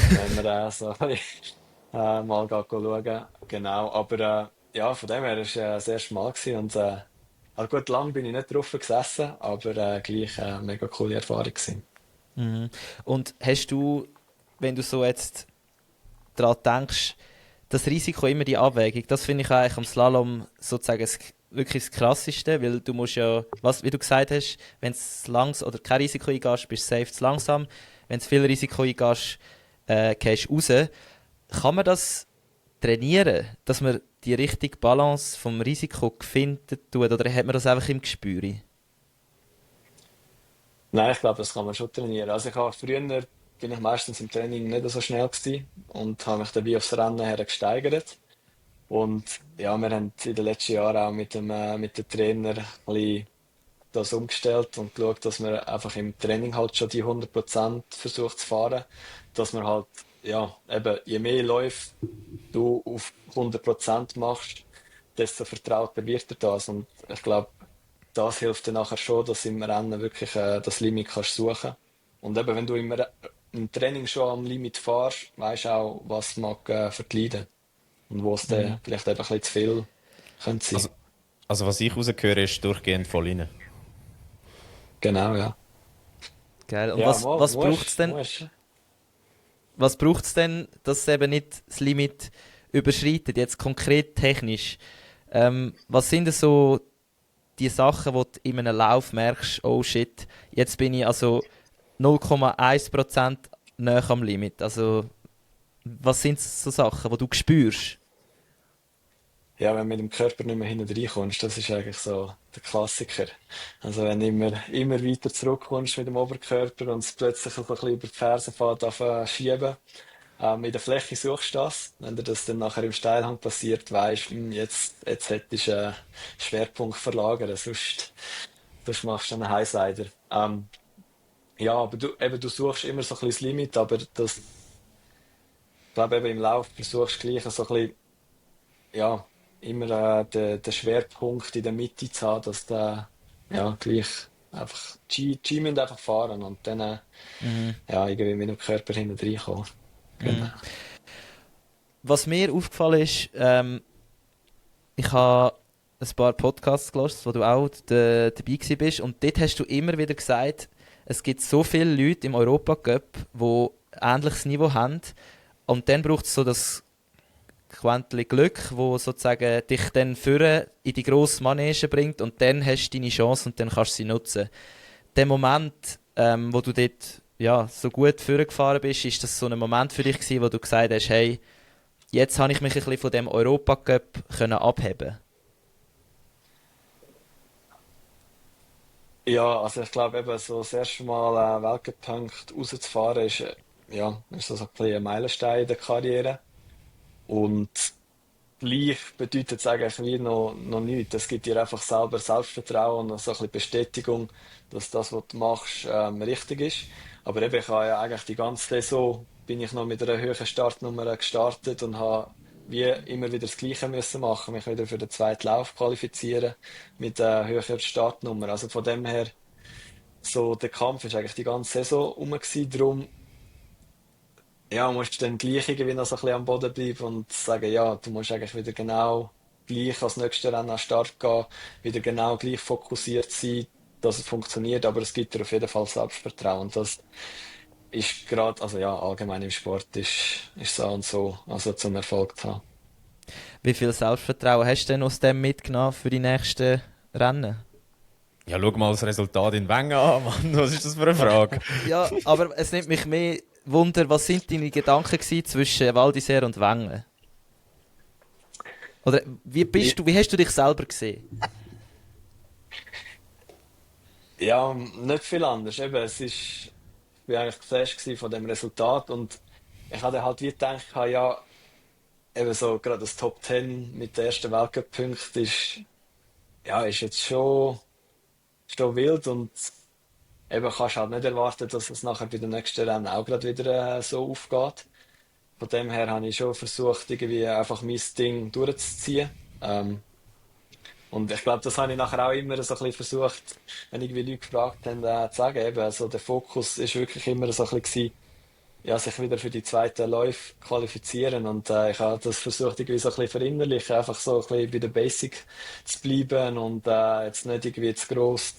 wenn man so mal geht schauen. Genau, aber ja, von dem her war es das erste Mal gewesen und also gut, lang bin ich nicht drauf gesessen, aber gleich eine mega coole Erfahrung gewesen. Mhm. Und hast du, wenn du so jetzt daran denkst, das Risiko immer die Abwägung, das finde ich eigentlich am Slalom sozusagen wirklich das Krasseste, weil du musst ja, was, wie du gesagt hast, wenn es langs oder kein Risiko eingehst, bist du safe zu langsam. Wenn du viel Risiko eingehst, gehst du raus. Kann man das trainieren, dass man die richtige Balance vom Risiko finden tut, oder hat man das einfach im Gespür? Nein, ich glaube, das kann man schon trainieren. Also ich habe früher bin ich meistens im Training nicht so schnell gewesen und habe mich dann wie aufs Rennen her gesteigert. Und ja, wir haben in den letzten Jahren auch mit dem Trainer ein bisschen das umgestellt und geschaut, dass man einfach im Training halt schon die 100% versucht zu fahren. Dass man halt, ja, eben, je mehr Läufe du auf 100% machst, desto vertrauter wird dir das. Und ich glaube, das hilft dir nachher schon, dass du im Rennen wirklich das Limit kannst suchen. Und eben, wenn du im Training schon am Limit fährst, weißt du auch, was mag verleiden und wo es dann Mhm. vielleicht eben ein bisschen zu viel könnte sein. Also, also was ich rausgehöre, ist durchgehend voll rein. Genau, ja. Geil. Und Ja, was braucht es denn? musst. Was braucht es denn, dass es eben nicht das Limit überschreitet, jetzt konkret technisch? Was sind denn so die Sachen, wo du in einem Lauf merkst, oh shit, jetzt bin ich also 0,1% näher am Limit. Also, was sind so Sachen, die du spürst? Ja, wenn du mit dem Körper nicht mehr hinten reinkommst, das ist eigentlich so der Klassiker. Also wenn du immer weiter zurückkommst mit dem Oberkörper und es plötzlich so ein bisschen über die Ferse fährt, schieben. In der Fläche suchst du das. Wenn dir das dann nachher im Steilhang passiert, weisst du, jetzt hättest du einen Schwerpunkt verlagern, sonst machst du einen Highsider. Ja, aber du suchst immer so ein bisschen das Limit, aber ich glaube eben im Lauf versuchst du gleich so ein bisschen, ja, immer den Schwerpunkt in der Mitte zu haben, dass der, ja, gleich einfach, G müssen einfach fahren und dann, Mhm. ja, irgendwie mit dem Körper hinten reinkommen. Genau. Mhm. Was mir aufgefallen ist, ich habe ein paar Podcasts gehört, wo du auch dabei gewesen bist, und dort hast du immer wieder gesagt, es gibt so viele Leute im Europacup, die ähnliches Niveau haben, und dann braucht es so das Quäntchen Glück, wo sozusagen dich dann führen in die grosse Manege bringt, und dann hast du deine Chance und dann kannst du sie nutzen. Der Moment, wo du dort ja, so gut vorgefahren bist, ist das so ein Moment für dich gewesen, wo du gesagt hast, hey, jetzt habe ich mich ein bisschen von dem Europacup abheben. Ja, also ich glaube eben so das erste Mal Weltcup-Punkt rauszufahren ist, ja, ist so ein bisschen ein Meilenstein in der Karriere. Und gleich bedeutet es eigentlich wie noch nichts. Es gibt dir einfach selber Selbstvertrauen und so ein bisschen Bestätigung, dass das, was du machst, richtig ist. Aber eben, ich habe ja eigentlich die ganze Saison bin ich noch mit einer höheren Startnummer gestartet und habe wie immer wieder das Gleiche müssen machen, mich wieder für den zweiten Lauf qualifizieren mit einer höheren Startnummer. Also von dem her, so der Kampf ist eigentlich die ganze Saison rum gewesen. Darum, ja, musst du dann gleich irgendwie noch so ein bisschen am Boden bleiben und sagen, ja, du musst eigentlich wieder genau gleich als nächstes Rennen an den Start gehen, wieder genau gleich fokussiert sein, dass es funktioniert, aber es gibt dir auf jeden Fall Selbstvertrauen. Das ist gerade, also ja, allgemein im Sport ist so und so, also zum Erfolg zu haben. Wie viel Selbstvertrauen hast du denn aus dem mitgenommen für die nächsten Rennen? Ja, schau mal das Resultat in Wengen an, Mann. Was ist das für eine Frage? Ja, aber es nimmt mich mehr Wunder, was sind deine Gedanken gewesen zwischen Val d'Isère und Wengen? Oder wie hast du dich selber gesehen? Ja, nicht viel anders. Eben, ich war eigentlich geflasht gewesen von dem Resultat und ich hatte halt wie gedacht, ja, eben so gerade das Top 10 mit den ersten Weltcup-Punkten ist jetzt schon wild und eben kannst halt nicht erwarten, dass es nachher bei den nächsten Rennen auch gerade wieder so aufgeht. Von dem her habe ich schon versucht, irgendwie einfach mein Ding durchzuziehen. Ähm, und ich glaube, das habe ich nachher auch immer so ein bisschen versucht, wenn irgendwie Leute gefragt haben, zu sagen. Eben, also der Fokus ist wirklich immer so ein bisschen gewesen, ja, sich wieder für die zweiten Läufe qualifizieren. Und ich habe das versucht, irgendwie so ein bisschen verinnerlichen, einfach so ein bisschen bei der Basic zu bleiben und jetzt nicht irgendwie zu gross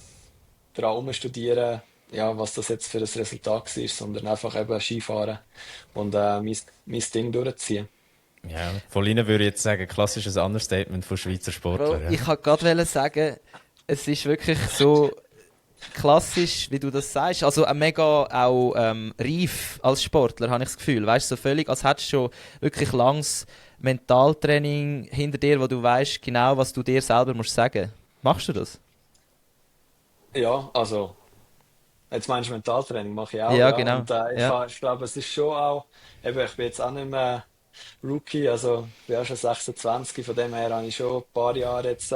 daran rumstudieren, ja, was das jetzt für ein Resultat war, sondern einfach eben Skifahren und mein Ding durchziehen. Ja, von Ihnen würde ich jetzt sagen, klassisches Understatement von Schweizer Bro, Sportlern. Ja. ich wollte gerade sagen, es ist wirklich so klassisch, wie du das sagst. Also mega auch reif als Sportler, habe ich das Gefühl. Weißt du, so völlig, als hättest du schon wirklich langes Mentaltraining hinter dir, wo du weißt genau, was du dir selber musst sagen. Machst du das? Ja, also, jetzt meinst du Mentaltraining, mache ich auch, Ja, ja. genau. Und Ja. ich glaube, es ist schon auch, eben, ich bin jetzt auch nicht mehr Rookie, also ich bin auch schon 26, von dem her habe ich schon ein paar Jahre jetzt,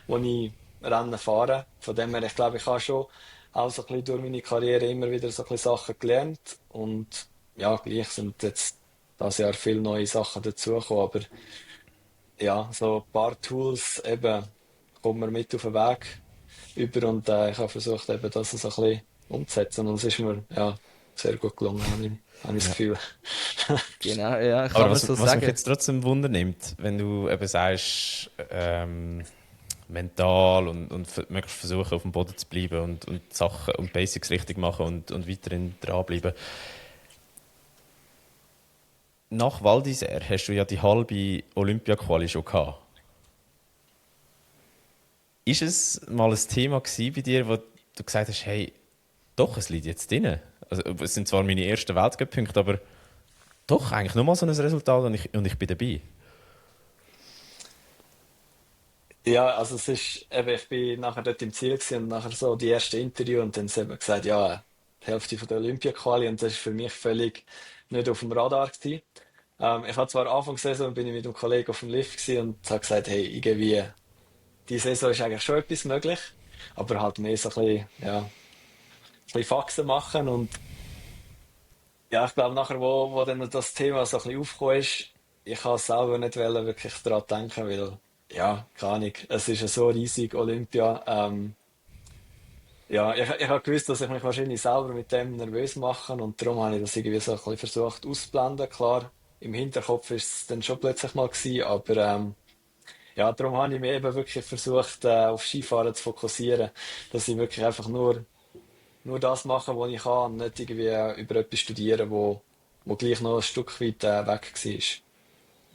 wo ich Rennen fahre. Von dem her, ich glaube, ich habe schon auch so ein bisschen durch meine Karriere immer wieder so ein bisschen Sachen gelernt und ja, gleich sind jetzt das Jahr viele neue Sachen dazugekommen, aber ja, so ein paar Tools eben kommen wir mit auf den Weg über und ich habe versucht, eben das so ein bisschen umzusetzen und es ist mir ja sehr gut gelungen, habe ich das Ja. Gefühl. Genau, ja, Aber kann man so was mich sagen. jetzt trotzdem Wunder nimmt, wenn du eben sagst, mental und möchtest versuchen, auf dem Boden zu bleiben und Sachen und Basics richtig machen und weiterhin dranbleiben. Nach Val d'Isère hast du ja die halbe Olympia-Quali schon gehabt. Ist es mal ein Thema gewesen bei dir, wo du gesagt hast, hey, doch, es liegt jetzt drin? Also, es sind zwar meine ersten Weltcup-Punkte, aber doch, eigentlich nur mal so ein Resultat und ich bin dabei. Ja, also es ist, eben, ich bin nachher dort im Ziel gewesen und nachher so die erste Interview und dann haben sie eben gesagt, ja, die Hälfte von der Olympia-Quali und das ist für mich völlig nicht auf dem Radar gewesen. Ich habe zwar Anfang der Saison bin ich mit einem Kollegen auf dem Lift gewesen und habe gesagt, hey, irgendwie, die Saison ist eigentlich schon etwas möglich, aber halt mehr so ein bisschen, ja, ein bisschen Faxen machen und ja, ich glaube nachher, wo dann das Thema so ein bisschen aufgekommen ist, ich kann selber nicht wollen, wirklich daran denken, weil, ja, keine Ahnung, es ist ja so riesig, Olympia. Ja, ich habe gewusst, dass ich mich wahrscheinlich selber mit dem nervös mache und darum habe ich das irgendwie so ein bisschen versucht auszublenden. Klar, im Hinterkopf ist es dann schon plötzlich mal gewesen, aber ja, darum habe ich mich eben wirklich versucht, auf Skifahren zu fokussieren, dass ich wirklich einfach nur das mache, was ich kann und nicht irgendwie über etwas studieren, wo gleich noch ein Stück weit weg war.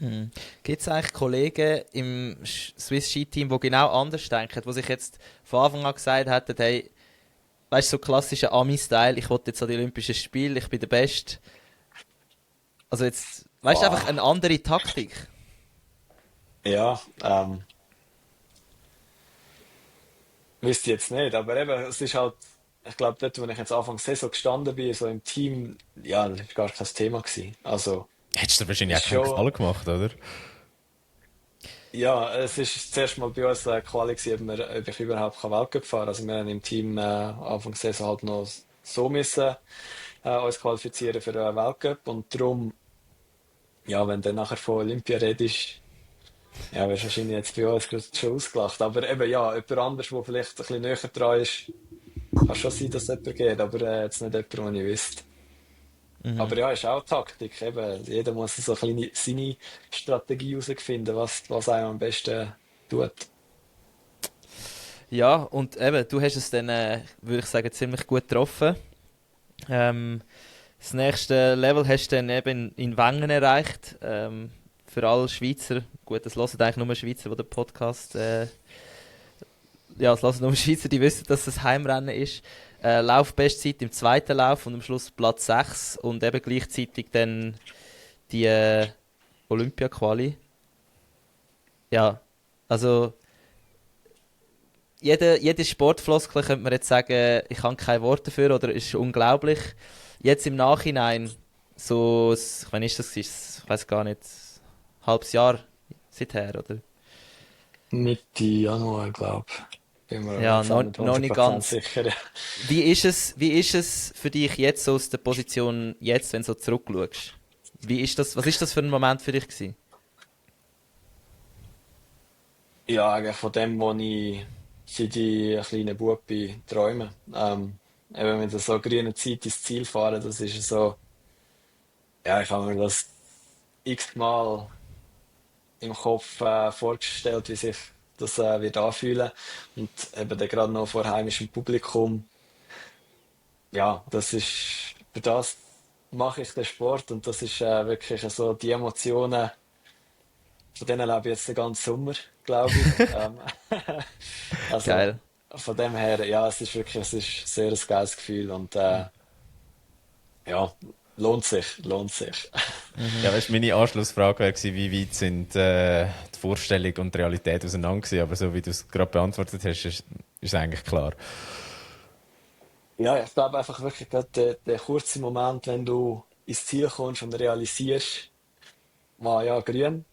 Mhm. Gibt es eigentlich Kollegen im Swiss Ski Team, die genau anders denken, die sich jetzt von Anfang an gesagt hätten, hey, weißt du, so klassischer Ami-Style, ich will jetzt an die Olympischen Spiele, ich bin der Beste. Also jetzt, weißt du, einfach Boah, eine andere Taktik. ja, wüsste ich jetzt nicht, aber eben, es ist halt, ich glaube, dort, wo ich jetzt Anfang der Saison gestanden bin, so im Team, ja, das war gar kein Thema gewesen. Also, Hättest du wahrscheinlich ist auch keinen schon, Gefallen gemacht, oder? ja, es ist zuerst mal bei uns Quali gewesen, ob ich überhaupt Weltcup fahren kann. Also, wir haben im Team Anfang der Saison halt noch so müssen uns qualifizieren für einen Weltcup und darum, ja, wenn du dann nachher von Olympia redest, ja, wirst du wahrscheinlich jetzt bei uns gerade schon ausgelacht. Aber eben, ja, jemand anderes, der vielleicht ein bisschen näher dran ist, kann schon sein, dass es jemand geht, aber jetzt nicht jemand, den ich wüsste. Aber Mhm. ja, ist auch Taktik. Eben. Jeder muss so ein bisschen seine Strategie herausfinden, was einem am besten tut. Ja, und eben, du hast es dann, würde ich sagen, ziemlich gut getroffen. Ähm, Das nächste Level hast du dann eben in Wengen erreicht. Für alle Schweizer, gut, das hören eigentlich nur Schweizer, die den Podcast, ja, das hören nur Schweizer, die wissen, dass es Heimrennen ist. Laufbestzeit im zweiten Lauf und am Schluss Platz 6 und eben gleichzeitig dann die Olympia-Quali. Ja, also jede Sportfloskel könnte man jetzt sagen, ich habe keine Worte dafür oder ist unglaublich. Jetzt im Nachhinein, so, wann ist das? Ich weiß gar nicht, ein halbes Jahr seither, oder? Mitte Januar, glaube ich. Bin mir aber Ja, jetzt auch nicht noch nicht 100% ganz. sicher. Wie ist es für dich jetzt so aus der Position jetzt, wenn du so zurückschaust? Was ist das für ein Moment für dich gewesen? Ja, eigentlich von dem, was ich seit ich ein kleiner Bub bin, träume. Eben mit so grüner Zeit ins Ziel fahren, das ist so, ja, ich habe mir das x-mal im Kopf vorgestellt, wie sich das wird anfühlen. Und eben dann gerade noch vor heimischem Publikum. Ja, das ist, für das mache ich den Sport und das ist wirklich so die Emotionen, von denen lebe ich jetzt den ganzen Sommer, glaube ich. Also Geil. von dem her, ja, es ist wirklich, es ist sehr ein geiles Gefühl und ja, lohnt sich. Ja, weißt, meine Anschlussfrage wäre gewesen, wie weit sind die Vorstellung und die Realität auseinander gewesen, aber so wie du es gerade beantwortet hast, ist es eigentlich klar. Ja, ich glaube einfach wirklich gerade der kurze Moment, wenn du ins Ziel kommst und realisierst, wow, ja, grün,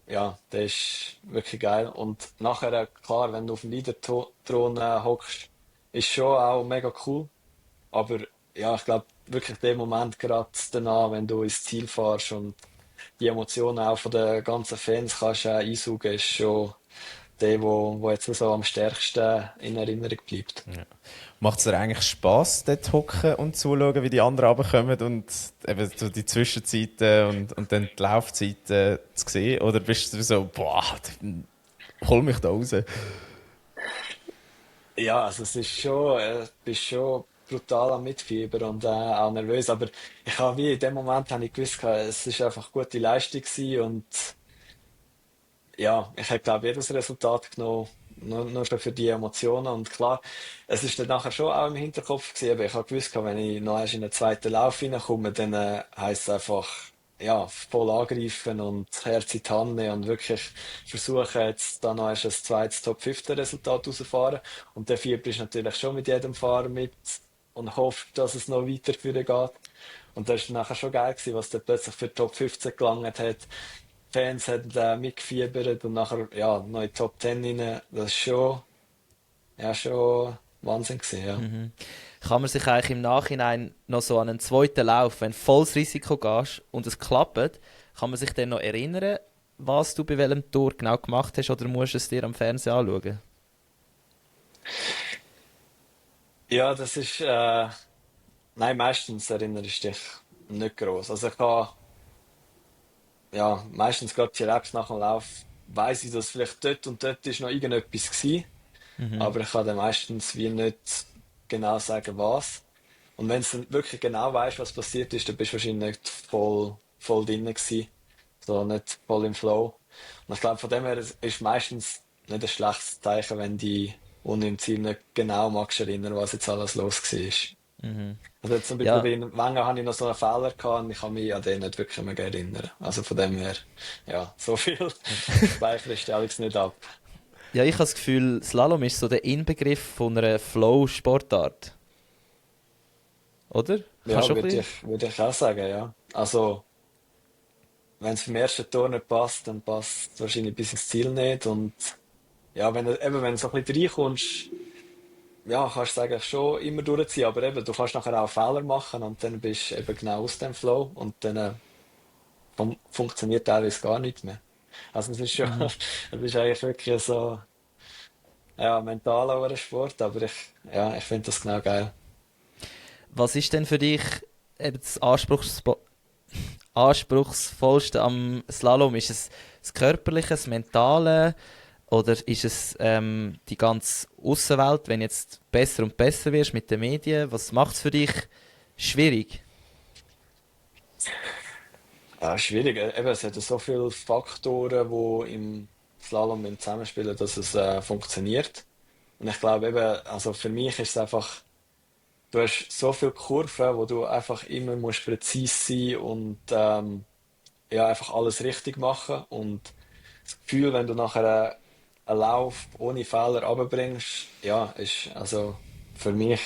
ja, der ist wirklich geil. Und nachher, klar, wenn du auf dem Leader-Thron hockst, ist schon auch mega cool. Aber ja, ich glaube wirklich der Moment gerade danach, wenn du ins Ziel fährst und die Emotionen auch von den ganzen Fans kannst einsaugen, ist schon der, wo jetzt so am stärksten in Erinnerung bleibt. Macht es dir eigentlich Spass, dort hocken und zuschauen, wie die anderen runterkommen und eben so die Zwischenzeiten und dann die Laufzeiten zu sehen? Oder bist du so, boah, hol mich da raus? Ja, also es ist schon, bist schon brutal am Mitfiebern und auch nervös, aber ich habe wie in dem Moment habe ich gewusst, es ist einfach gute Leistung gewesen und ja, ich hätte glaube jedes Resultat genommen, nur schon für die Emotionen. Und klar, es ist dann nachher schon auch im Hinterkopf gewesen, aber ich habe gewusst, wenn ich noch erst in den zweiten Lauf reinkomme, dann heisst es einfach, ja, voll angreifen und Herz in die Hand nehmen und wirklich versuchen, jetzt da noch erst ein zweites Top-5-Resultat rauszufahren. Und der Fieber ist natürlich schon mit jedem Fahrer mit und hofft, dass es noch weiter führen geht. Und das war nachher schon geil gewesen, was dann plötzlich für die Top 15 gelangt hat. Die Fans haben mitgefiebert und nachher, ja, noch in die Top 10 rein. Das ist schon, ja, schon Wahnsinn gewesen, ja. Kann man sich eigentlich im Nachhinein noch so an einen zweiten Lauf, wenn du volles Risiko gehst und es klappt, kann man sich dann noch erinnern, was du bei welchem Tour genau gemacht hast, oder musst du es dir am Fernsehen anschauen? Ja, das ist, nein, meistens erinnerst du dich nicht gross. Also ich habe, ja, meistens gerade direkt nach dem Lauf weiss ich, dass vielleicht dort und dort ist noch irgendetwas gewesen, Mhm. aber ich kann dann meistens wie nicht genau sagen, was. Und wenn du dann wirklich genau weißt, was passiert ist, dann bist du wahrscheinlich nicht voll drin gewesen. So nicht voll im Flow. Und ich glaube, von dem her ist meistens nicht ein schlechtes Zeichen, wenn die unten im Ziel nicht genau magst erinnern, was jetzt alles los war. Mhm. Also jetzt zum Beispiel Ja, bei Wenger habe ich noch so einen Fehler gehabt und ich kann mich an den nicht wirklich mehr erinnern. Also von dem her, ja, so viel speichere ich jetzt nicht ab. ja, ich habe das Gefühl, Slalom ist so der Inbegriff von einer Flow-Sportart, oder? Kannst Ja, du schon ein bisschen... würde ich auch sagen, ja. Also, wenn es vom ersten Tor nicht passt, dann passt es wahrscheinlich bis ins Ziel nicht. Und ja, wenn du so ein bisschen reinkommst, ja, kannst du es eigentlich schon immer durchziehen. Aber eben, du kannst nachher auch Fehler machen und dann bist du eben genau aus dem Flow und dann funktioniert teilweise gar nichts mehr. Also es ist schon, Mhm. es ist eigentlich wirklich so, ja, mental auch ein Sport, aber ja, ich finde das genau geil. Was ist denn für dich eben das Anspruchsvollste am Slalom? Ist es das Körperliche, das Mentale, oder ist es die ganze Außenwelt, wenn jetzt besser und besser wirst mit den Medien? Was macht es für dich schwierig? Ja, schwierig. Eben, es hat ja so viele Faktoren, die im Slalom zusammenspielen, dass es funktioniert. Und ich glaube eben, also für mich ist es einfach, du hast so viele Kurven, wo du einfach immer musst präzise sein und ja, einfach alles richtig machen. Und das Gefühl, wenn du nachher einen Lauf ohne Fehler runterbringst, ja, ist also für mich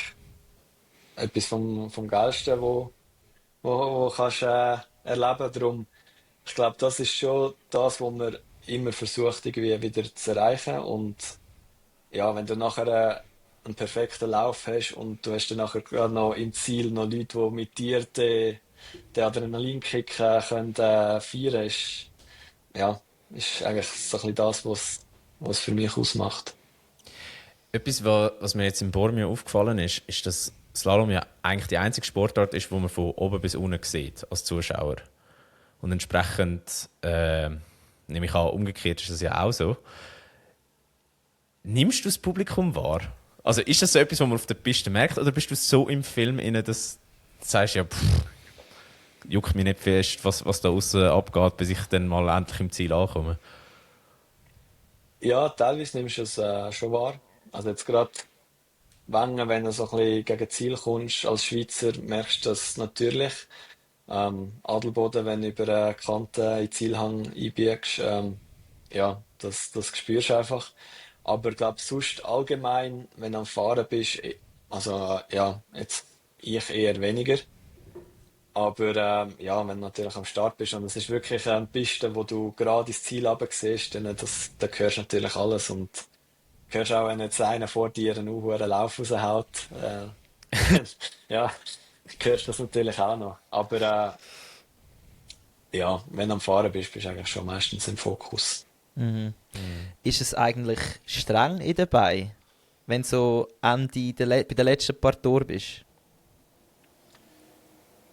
etwas vom Geilsten, wo kannst erleben. Darum, ich glaube, das ist schon das, was man immer versucht, irgendwie wieder zu erreichen. Und ja, wenn du nachher einen perfekten Lauf hast und du hast dann nachher gerade noch im Ziel noch Leute, die mit dir den Adrenalinkick können, feiern, ja, ist eigentlich so ein bisschen das, was für mich ausmacht. Etwas, was mir jetzt in Bormio aufgefallen ist, ist, dass Slalom ja eigentlich die einzige Sportart ist, wo man von oben bis unten sieht, als Zuschauer. Und entsprechend, nehme ich an, umgekehrt ist das ja auch so. Nimmst du das Publikum wahr? Also ist das so etwas, was man auf der Piste merkt, oder bist du so im Film inne, dass du sagst, ja, juckt mich nicht fest, was da außen abgeht, bis ich dann mal endlich im Ziel ankomme? Ja, teilweise nimmst du es schon wahr. Also jetzt gerade Wengen, wenn du so ein bisschen gegen Ziel kommst, als Schweizer merkst du das natürlich. Adelboden, wenn du über eine Kante in den Zielhang einbiegst, ja, das spürst du einfach. Aber ich glaube, sonst allgemein, wenn du am Fahren bist, also ja, jetzt ich eher weniger. Aber ja, wenn du natürlich am Start bist und es ist wirklich eine Piste, wo du gerade ins Ziel runter siehst, dann hörst du natürlich alles. Und hörst auch, wenn jetzt einer vor dir einen hohen Lauf raushaut, dann, ja, hörst du das natürlich auch noch. Aber ja, wenn du am Fahren bist, bist du eigentlich schon meistens im Fokus. Mhm. Ist es eigentlich streng in dabei, wenn du so bei den letzten paar Tour bist?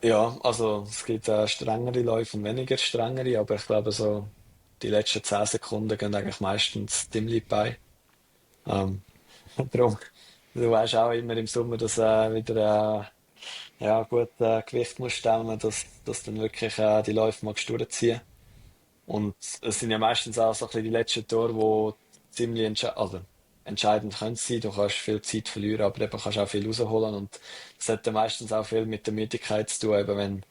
Ja, also es gibt strengere Läufe und weniger strengere, aber ich glaube so die letzten 10 Sekunden gehen eigentlich meistens ziemlich bei. Ähm, darum, du weißt auch immer im Sommer, dass wieder ja, gut Gewicht musst stemmen, dass dann wirklich die Läufe magst durchziehen. Und es sind ja meistens auch so ein bisschen die letzten Tore, die ziemlich entscheidend, also entscheidend können sein. Du kannst viel Zeit verlieren, aber eben kannst auch viel rausholen. Und das hat dann meistens auch viel mit der Müdigkeit zu tun. Eben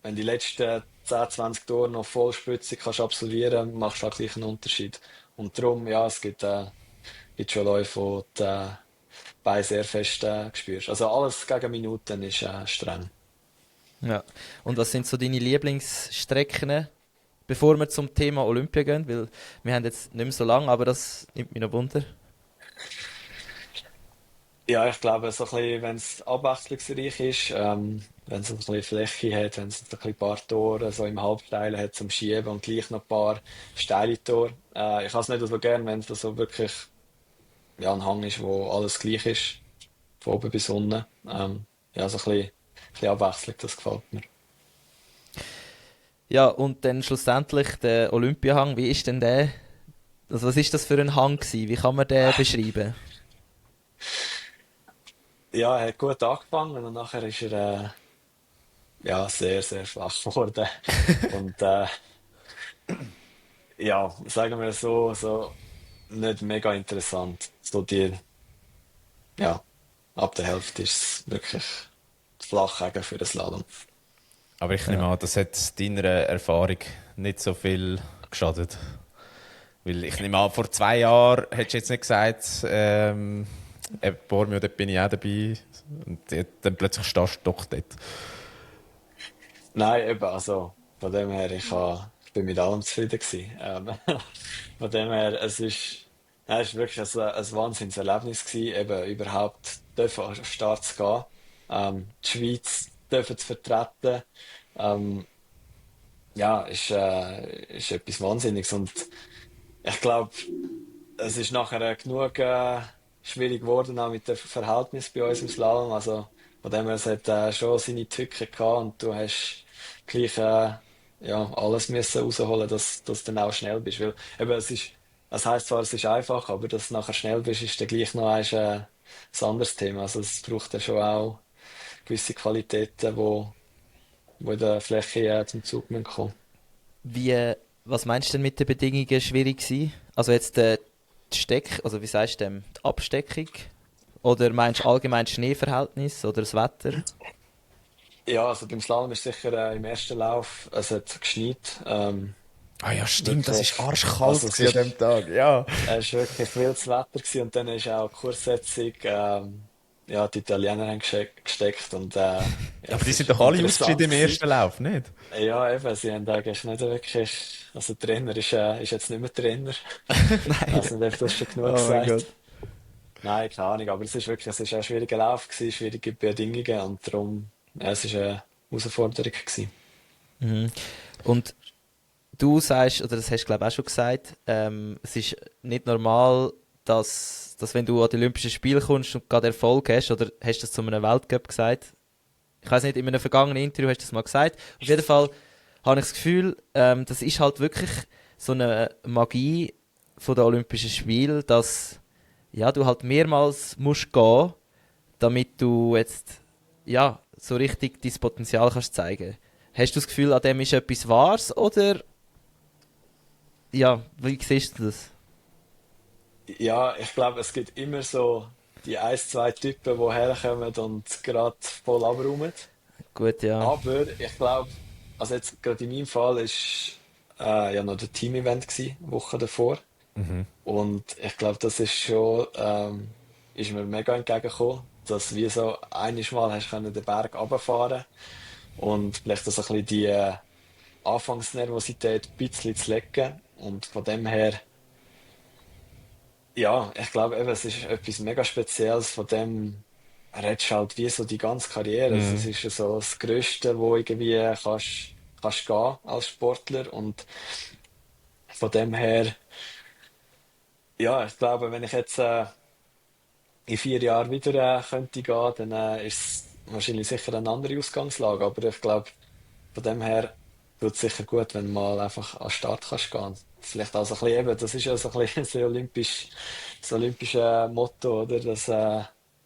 wenn die letzten 10, 20 Tore noch vollspritzig kannst absolvieren, machst du auch gleich einen Unterschied. Und darum, ja, gibt schon Läufe, wo du Beine sehr fest spürst. Also alles gegen Minuten ist streng. Ja. Und was sind so deine Lieblingsstrecken, bevor wir zum Thema Olympia gehen? Weil wir haben jetzt nicht mehr so lange, aber das nimmt mich noch Wunder. Ja, ich glaube, so ein bisschen, wenn es abwechslungsreich ist, wenn es ein bisschen Fläche hat, wenn es ein bisschen paar Tore so im Halbsteil hat zum Schieben und gleich noch ein paar steile Tore. Ich habe es nicht so gern, wenn es so wirklich ja, ein Hang ist, wo alles gleich ist, von oben bis unten. Ja, so ein bisschen Abwechslung, das gefällt mir. Ja, und dann schlussendlich der Olympiahang, wie ist denn der? Also was ist das für ein Hang gewesen? Wie kann man den beschreiben? Ja, er hat gut angefangen und nachher ist er ja, sehr, sehr flach geworden. Und ja, sagen wir so nicht mega interessant. Ja, ab der Hälfte ist es wirklich flach eben für das Slalom. Aber ich nehme Ja. an, das hat deiner Erfahrung nicht so viel geschadet. Weil ich nehme an, vor 2 Jahren hättest du jetzt nicht gesagt, Bormio, dort bin ich auch dabei. Und dann plötzlich stehst du doch dort. Nein, eben, also von dem her, ich bin mit allem zufrieden gewesen. Von dem her, es ist wirklich ein Wahnsinnserlebnis gewesen, eben überhaupt dürfen an den Start zu gehen, die Schweiz dürfen zu vertreten. Ähm, ja, ist etwas Wahnsinniges und ich glaube, es ist nachher genug schwierig geworden, auch mit dem Verhältnis bei uns im Slalom. Also von dem her, es hat schon seine Tücken gehabt und du hast gleich ja, alles müssen rausholen, dass du dann auch schnell bist. Weil eben, es heisst zwar, es ist einfach, aber dass du nachher schnell bist, ist dann gleich noch ein anderes Thema. Also es braucht dann schon auch gewisse Qualitäten, wo in der Fläche zum Zug kommen müssen. Wie, was meinst du denn mit den Bedingungen schwierig gewesen? Also jetzt die also wie sagst du dem, die Absteckung? Oder meinst du allgemein das Schneeverhältnis oder das Wetter? Ja, also beim Slalom ist sicher im ersten Lauf, es hat geschneit. Ah ja, stimmt, das Wirklich. war arschkalt Also es an dem Tag. Ja. es ist wirklich wildes Wetter gewesen und dann ist auch die Kurssetzung, ja, die Italiener haben gesteckt und ja, Ja, aber die es sind ist doch alle interessant ausgeschieden im gewesen. ersten Lauf, nicht? Ja, eben, sie haben eigentlich nicht wirklich, also der Trainer ist jetzt nicht mehr Trainer. Ich Nein. weiß nicht, ob das schon genug Oh mein Gott. gesagt. Nein, keine Ahnung, aber es ist ein schwieriger Lauf gewesen, schwierige Bedingungen und darum, ja, es ist eine Herausforderung gewesen. Mhm. Und du sagst, oder das hast du glaube ich auch schon gesagt, es ist nicht normal, dass wenn du an die Olympischen Spiele kommst und gerade Erfolg hast, oder hast du das zu einem Weltcup gesagt? Ich weiß nicht, in einem vergangenen Interview hast du das mal gesagt. Auf jeden Fall habe ich das Gefühl, das ist halt wirklich so eine Magie von den Olympischen Spielen, dass ja, du halt mehrmals musst gehen, damit du jetzt ja, so richtig dein Potenzial kannst zeigen. Hast du das Gefühl, an dem ist etwas Wahres oder ja, wie siehst du das? Ja, ich glaube, es gibt immer so die ein, zwei Typen, die herkommen und gerade voll abräumen. Gut, ja. Aber ich glaube, also jetzt gerade in meinem Fall ist ja noch der Team-Event gewesen, eine Woche davor. Und ich glaube, das ist schon, ist mir mega entgegengekommen, dass wie so einiges Mal hast können den Berg runterfahren und vielleicht so ein bisschen die Anfangsnervosität ein bisschen zu legen. Und von dem her, ja, ich glaube eben, es ist etwas mega Spezielles, von dem redest du halt wie so die ganze Karriere. Also es Mhm. ist ja so das Größte, wo irgendwie kannst gehen als Sportler. Und von dem her, ja, ich glaube, wenn ich jetzt in 4 Jahren wieder könnte gehen, dann ist es wahrscheinlich sicher eine andere Ausgangslage. Aber ich glaube, von dem her tut es sicher gut, wenn du mal einfach an den Start kannst gehen. Vielleicht auch so ein bisschen eben, das ist ja so ein bisschen das olympische Motto, oder? Dass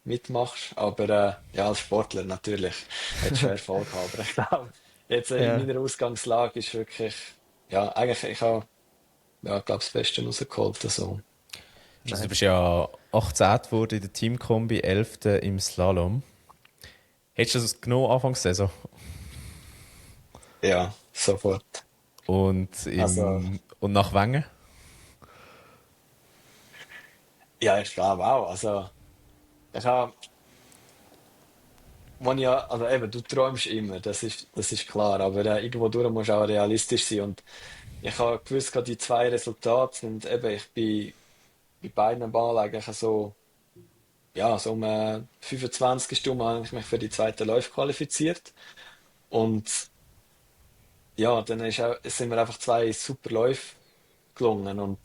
mitmachst. Aber ja, als Sportler natürlich hättest du schon Erfolg haben. Aber ich glaube, jetzt in Ja. meiner Ausgangslage ist wirklich, ja, eigentlich, ich habe, ja, glaube das Beste rausgeholt. Also. Also du bist ja 18. geworden in der Teamkombi, 11. im Slalom. Hättest du das genommen Anfangssaison? Ja, sofort. Und, Also, und nach Wengen? ja, ich glaube auch. Also, ich habe, also eben, du träumst immer, das ist klar, aber irgendwo durch musst du auch realistisch sein. Und ich habe gewusst, gerade die zwei Resultate sind eben, ich bin bei beiden Mal eigentlich so, ja, so um 25 Stunden habe ich mich für die zweite Läufe qualifiziert. Und ja, dann sind mir einfach zwei super Läufe gelungen. Und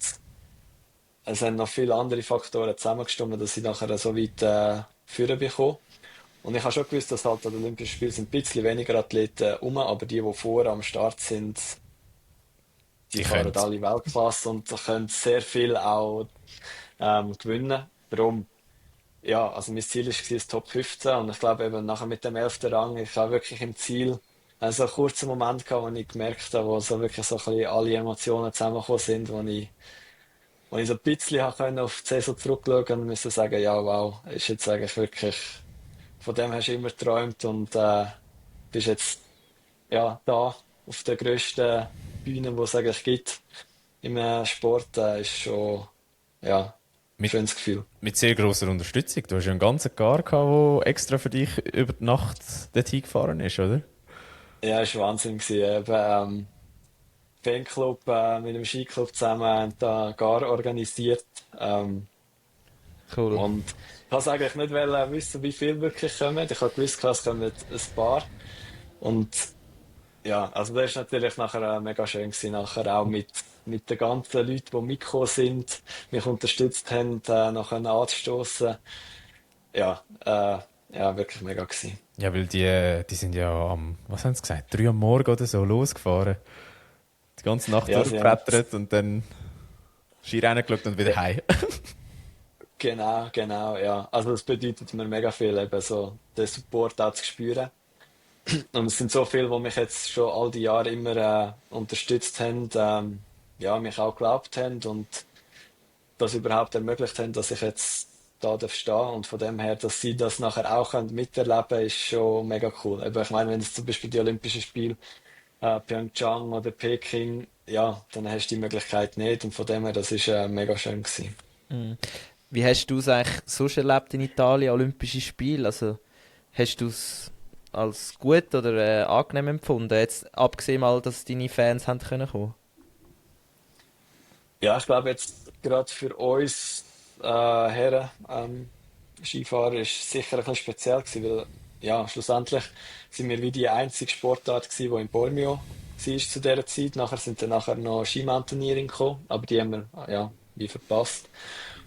es haben noch viele andere Faktoren zusammengestimmt, dass ich nachher so weit führen bekomme. Und ich habe schon gewusst, dass halt an den Olympischen Spielen sind ein bisschen weniger Athleten rum, aber die vorher am Start sind, die Die fahren können. alle Weltklasse und können sehr viel auch gewinnen. Darum, ja, also mein Ziel war das Top 15 und ich glaube eben nachher mit dem 11. Rang, ich habe wirklich im Ziel so einen kurzen Moment gehabt, wo ich gemerkt habe, wo so wirklich so ein bisschen alle Emotionen zusammengekommen sind, wo ich so ein bisschen habe können auf die Saison zurückschauen und müssen sagen, ja, wow, ist jetzt eigentlich wirklich, von dem hast du immer geträumt und bist jetzt ja da auf der grössten Bühne, die es eigentlich gibt im Sport, ist schon ja, ein Mit, schönes Gefühl. mit sehr grosser Unterstützung. Du hast ja einen ganzen Car gehabt, der extra für dich über die Nacht dorthin gefahren ist, oder? Ja, es war Wahnsinn gewesen. Eben, Fanclub mit dem Skiclub zusammen haben da gar organisiert. Cool. Und ich wollte eigentlich nicht wissen, wie viel wirklich kommen. Ich habe gewusst, es kommen ein paar. Und ja, also das ist natürlich nachher mega schön gewesen, nachher auch mit den ganzen Leuten, die mitgekommen sind, mich unterstützt haben, nachher anzustoßen. Ja, ja, wirklich mega gewesen. Ja, weil die sind ja was haben sie gesagt, 3 am Morgen oder so losgefahren. Die ganze Nacht Ja, sie haben, durchgebrettert und dann Skirennen geschaut und wieder ja, heim. genau, genau, ja. Also das bedeutet mir mega viel, eben so den Support auch zu spüren. Und es sind so viele, die mich jetzt schon all die Jahre immer unterstützt haben, ja, mich auch geglaubt haben und das überhaupt ermöglicht haben, dass ich jetzt da darf stehen. Und von dem her, dass sie das nachher auch können miterleben, ist schon mega cool. Aber ich meine, wenn es zum Beispiel die Olympischen Spiele Pyeongchang oder Peking, ja, dann hast du die Möglichkeit nicht. Und von dem her, das ist mega schön gewesen. Mhm. Wie hast du es eigentlich sonst erlebt in Italien, Olympische Spiele? Also, hast du es als gut oder angenehm empfunden? Jetzt abgesehen mal, dass deine Fans haben können kommen. Ja, ich glaube jetzt gerade für uns Herren Skifahrer ist sicher ein bisschen speziell gewesen, weil ja, schlussendlich sind wir wie die einzige Sportart gewesen, die in Bormio war zu dieser Zeit. Nachher sind dann nachher noch Skimountaineering gekommen, aber die haben wir ja, wie verpasst.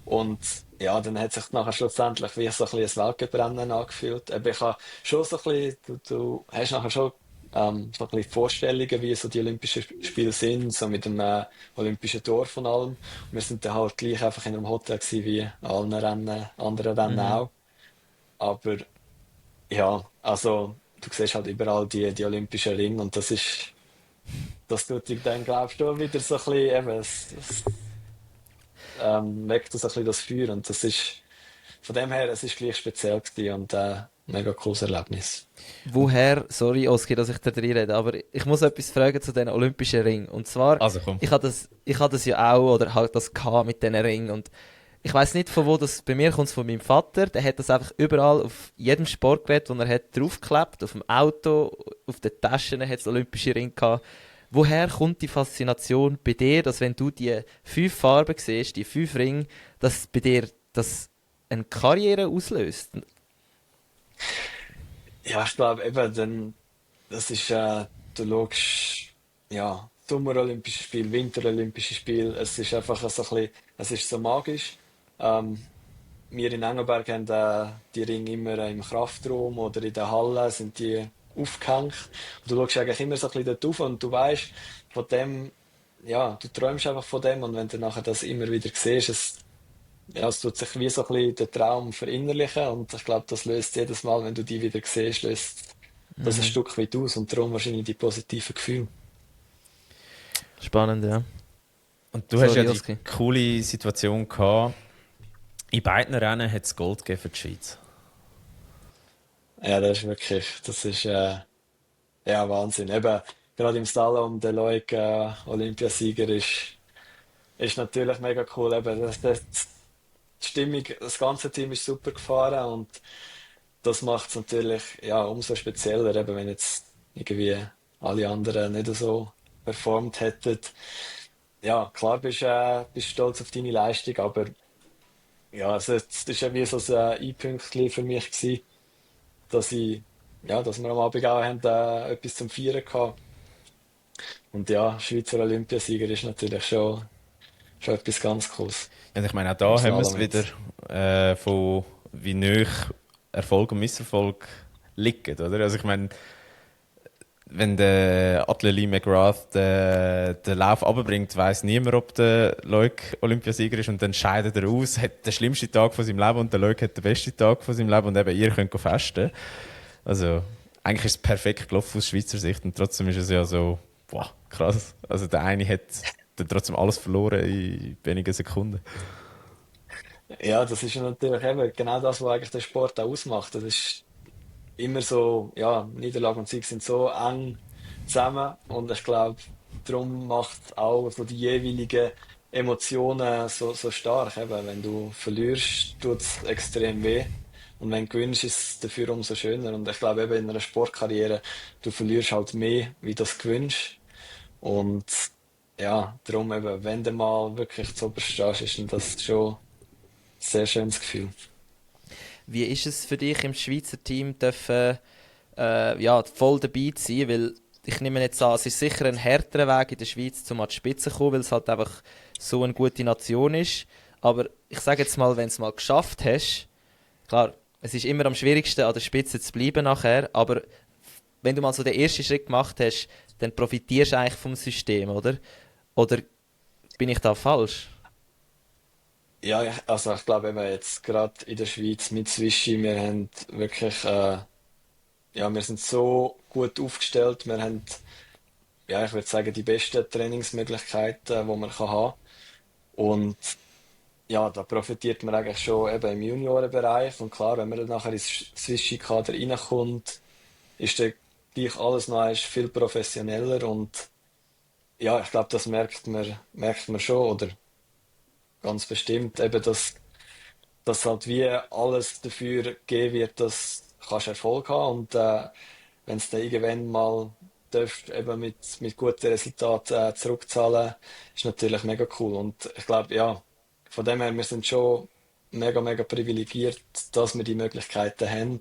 Und ja, dann hat sich nachher schlussendlich wie so ein bisschen ein Weltcuprennen angefühlt. Aber ich habe schon so ein bisschen, du hast nachher schon so ein bisschen Vorstellungen, wie so die Olympischen Spiele sind, so mit dem Olympischen Tor von allem. Und wir sind dann halt gleich einfach in einem Hotel gewesen, wie allen Rennen, anderen Rennen Mhm. auch. Aber ja, also du siehst halt überall die Olympischen Ringe und das tut dich dann, glaubst du, wieder so ein bisschen, eben, es weckt so ein bisschen das Feuer und das ist, von dem her, es ist gleich speziell gewesen und ein mega cooles Erlebnis. Woher, sorry Oski, dass ich da drin rede, aber ich muss etwas fragen zu den Olympischen Ringen. Und zwar, Also komm. ich hatte das ja auch, oder halt das gehabt mit diesen Ringen. Und ich weiß nicht von wo das, bei mir kommt es von meinem Vater, der hat das einfach überall auf jedem Sportgerät, das er hat, draufgeklebt, auf dem Auto, auf den Taschen hat es Olympische Ringe gehabt. Woher kommt die Faszination bei dir, dass wenn du die 5 Farben siehst, die 5 Ringe, dass bei dir das eine Karriere auslöst? Ja, ich glaube eben, dann, das ist, du schaust, ja, Sommer-Olympische Spiel, Winter-Olympische Spiel, es ist einfach so ein bisschen, es ist so magisch. Ähm, Wir in Engelberg haben die Ringe immer im Kraftraum oder in der Halle sind die aufgehängt. Und du schaust eigentlich immer so ein bisschen dort rauf und du weißt, von dem, ja, du träumst einfach von dem und wenn du nachher das immer wieder siehst, ja, es tut sich wie so ein bisschen der Traum verinnerlichen und ich glaube, das löst jedes Mal, wenn du die wieder siehst, löst das ein Mhm. Stück weit aus und darum wahrscheinlich die positiven Gefühle. Spannend, ja. Und du hast ja Sorry, die Oski. coole Situation gehabt, In beiden Rennen hat es Gold gegeben für die Schweiz. Ja, das ist ja Wahnsinn. Eben, gerade im Slalom, der Loic Olympiasieger ist natürlich mega cool. Eben, die Stimmung, das ganze Team ist super gefahren und das macht es natürlich ja, umso spezieller, eben, wenn jetzt irgendwie alle anderen nicht so performt hätten. Ja, klar bist stolz auf deine Leistung, aber ja, es ist ja wie so ein I-Pünktchen für mich gewesen, dass wir am Abend auch haben, etwas zum Feiern gehabt. Und ja, Schweizer Olympiasieger ist natürlich schon etwas ganz Cooles Und ich meine, auch im da haben wir es Slalom wieder jetzt. von wie nah Erfolg und Misserfolg liegen, oder? Also ich meine, wenn der Lee McGrath den Lauf runterbringt, weiss niemand, ob der Loic Olympiasieger ist und dann scheidet er aus, hat den schlimmsten Tag von seinem Leben und der Loic hat den besten Tag von seinem Leben und eben ihr könnt festen. Also eigentlich ist es perfekt gelaufen aus Schweizer Sicht und trotzdem ist es ja so, boah, krass. Also der eine hat dann trotzdem alles verloren in wenigen Sekunden. Ja, das ist ja natürlich eben genau das, was eigentlich den Sport auch ausmacht. Das ist immer so, ja, Niederlage und Sieg sind so eng zusammen und ich glaube, darum macht auch so die jeweiligen Emotionen so stark. Eben, wenn du verlierst, tut es extrem weh und wenn du gewinnst, ist es dafür umso schöner. Und ich glaube eben in einer Sportkarriere, du verlierst halt mehr, wie du das gewinnst. Und ja, darum eben, wenn du mal wirklich zu oberst stehst, ist das schon ein sehr schönes Gefühl. Wie ist es für dich im Schweizer Team dürfen, ja, voll dabei zu sein? Weil ich nehme jetzt an, es ist sicher ein härterer Weg in der Schweiz, um an die Spitze zu kommen, weil es halt einfach so eine gute Nation ist. Aber ich sage jetzt mal, wenn du es mal geschafft hast, klar, es ist immer am schwierigsten, an der Spitze zu bleiben nachher, aber wenn du mal so den ersten Schritt gemacht hast, dann profitierst du eigentlich vom System, oder? Oder bin ich da falsch? Ja, also ich glaube eben jetzt gerade in der Schweiz mit Swishy, wir haben wirklich, ja, wir sind so gut aufgestellt, wir haben, ja, ich würde sagen, die besten Trainingsmöglichkeiten, die man kann haben. Und ja, da profitiert man eigentlich schon eben im Juniorenbereich. Und klar, wenn man dann nachher ins Swishy-Kader reinkommt, ist dann gleich alles noch einmal viel professioneller. Und ja, ich glaube, das merkt man schon, oder ganz bestimmt, eben, dass halt wie alles dafür gegeben wird, dass kannst Erfolg haben und wenn es dann irgendwann mal darfst, eben mit guten Resultaten zurückzahlen, ist natürlich mega cool. Und ich glaube, ja, von dem her, wir sind schon mega privilegiert, dass wir die Möglichkeiten haben,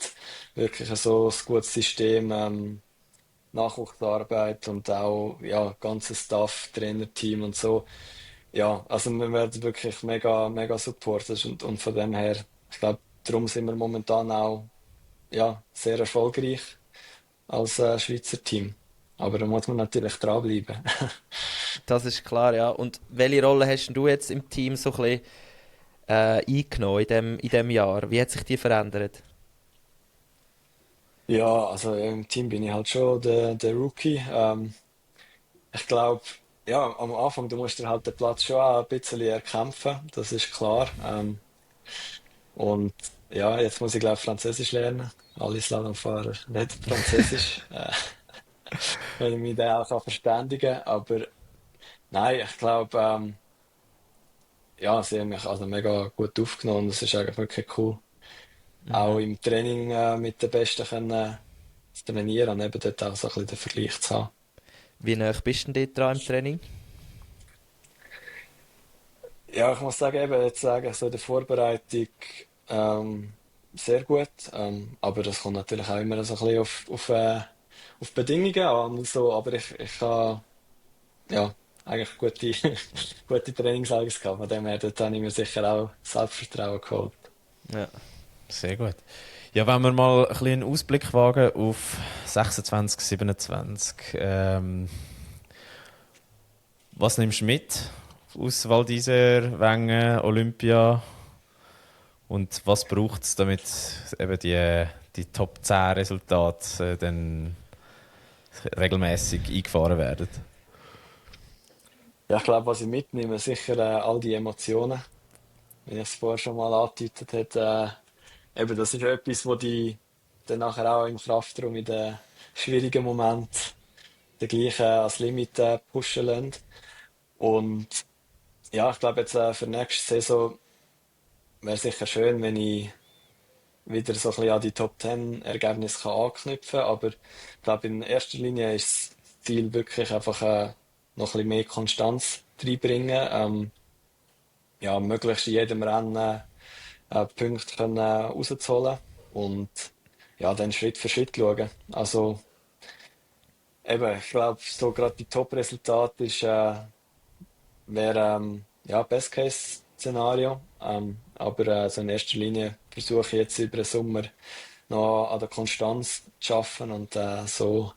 wirklich so ein gutes System, Nachwuchsarbeit und auch ja, ganzes Staff, Trainerteam und so. Ja, also wir werden wirklich mega supported und von dem her, ich glaube, darum sind wir momentan auch ja, sehr erfolgreich als Schweizer Team. Aber da muss man natürlich dranbleiben. Das ist klar, ja. Und welche Rolle hast du jetzt im Team so ein bisschen eingenommen in dem Jahr? Wie hat sich die verändert? Ja, also im Team bin ich halt schon der Rookie. Ich glaube, ja, am Anfang, du musst dir halt den Platz schon auch ein bisschen erkämpfen, das ist klar. Und ja, jetzt muss ich glaube Französisch lernen. Alle Slalomfahrer nicht Französisch, wenn ich mich da auch kann verständigen kann. Aber nein, ich glaube, ja, sie haben mich also mega gut aufgenommen. Das ist eigentlich wirklich cool. Auch Mhm. im Training mit den Besten können zu trainieren und eben dort auch so ein bisschen den Vergleich zu haben. Wie nah bist du denn dort dran im Training? Ja, ich muss sagen, eben jetzt sagen, so in der Vorbereitung ähm, sehr gut. Aber das kommt natürlich auch immer so ein bisschen auf Bedingungen an und so. Aber ich habe ja eigentlich gute, gute Trainingslager gehabt. Von dem her, dort habe ich mir sicher auch Selbstvertrauen geholt. Ja. Sehr gut. Ja, wenn wir mal ein bisschen einen Ausblick wagen auf 26, 27. Was nimmst du mit aus Val d'Isère, Wengen, Olympia? Und was braucht es, damit eben die Top 10 Resultate dann regelmäßig eingefahren werden? Ja, ich glaube, was ich mitnehme, sicher all die Emotionen. wie ich es vorher schon mal angedeutet habe, eben, das ist etwas, wo die dann nachher auch im Kraftraum in den schwierigen Momenten den gleichen als Limit pushen lassen. Und ja, ich glaube jetzt für nächste Saison wäre sicher schön, wenn ich wieder so ein bisschen an die Top 10 Ergebnisse kann anknüpfen kann. Aber ich glaube, in erster Linie ist das Ziel wirklich einfach noch ein bisschen mehr Konstanz reinbringen. Ja, möglichst in jedem Rennen Punkte können, rauszuholen und ja, dann Schritt für Schritt schauen. Also eben, ich glaube, so gerade die Top-Resultate wäre ja, Best-Case-Szenario. Aber so in erster Linie versuche ich jetzt über den Sommer noch an der Konstanz zu arbeiten und so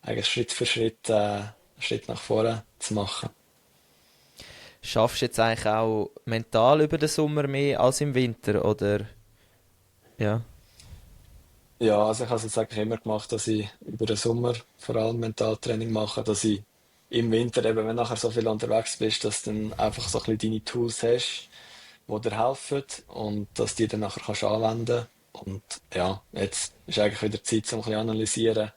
eigentlich Schritt für Schritt einen Schritt nach vorne zu machen. Schaffst du jetzt eigentlich auch mental über den Sommer mehr als im Winter, oder? Ja. Ja, also ich habe es jetzt eigentlich immer gemacht, dass ich über den Sommer vor allem Mentaltraining mache, dass ich im Winter, eben wenn du nachher so viel unterwegs bist, dass du dann einfach so ein bisschen deine Tools hast, die dir helfen und dass die dann nachher kannst anwenden. Und ja, jetzt ist eigentlich wieder Zeit, um ein bisschen analysieren,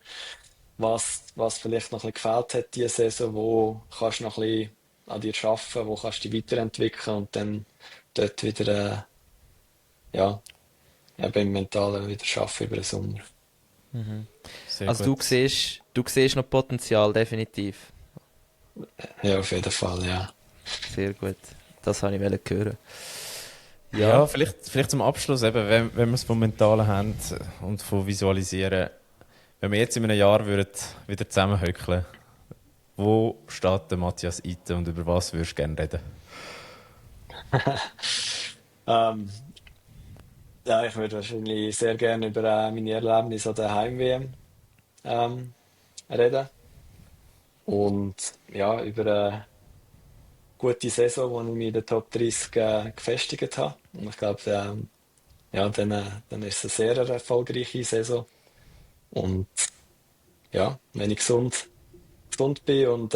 was vielleicht noch ein bisschen gefehlt hat diese Saison, wo kannst du noch ein bisschen an dir arbeiten, wo kannst du dich weiterentwickeln und dann dort wieder, ja, eben im Mentalen wieder arbeiten über den Sommer. Sehr Also gut. du siehst noch Potenzial, definitiv. Ja, auf jeden Fall, ja. Sehr gut. Das wollte ich hören. Ja, Ja. vielleicht zum Abschluss, eben, wenn wir es vom Mentalen haben und von Visualisieren, wenn wir jetzt in einem Jahr würden wieder zusammenhöckeln, wo steht der Matthias Iten und über was würdest du gerne reden? Ähm, ja, ich würde wahrscheinlich sehr gerne über meine Erlebnisse an der Heim-WM ähm, reden und ja, über eine gute Saison, wo ich mich in den Top 30 gefestigt habe. Und ich glaube, ja, dann ist es eine sehr erfolgreiche Saison. Und ja, wenn ich gesund bin und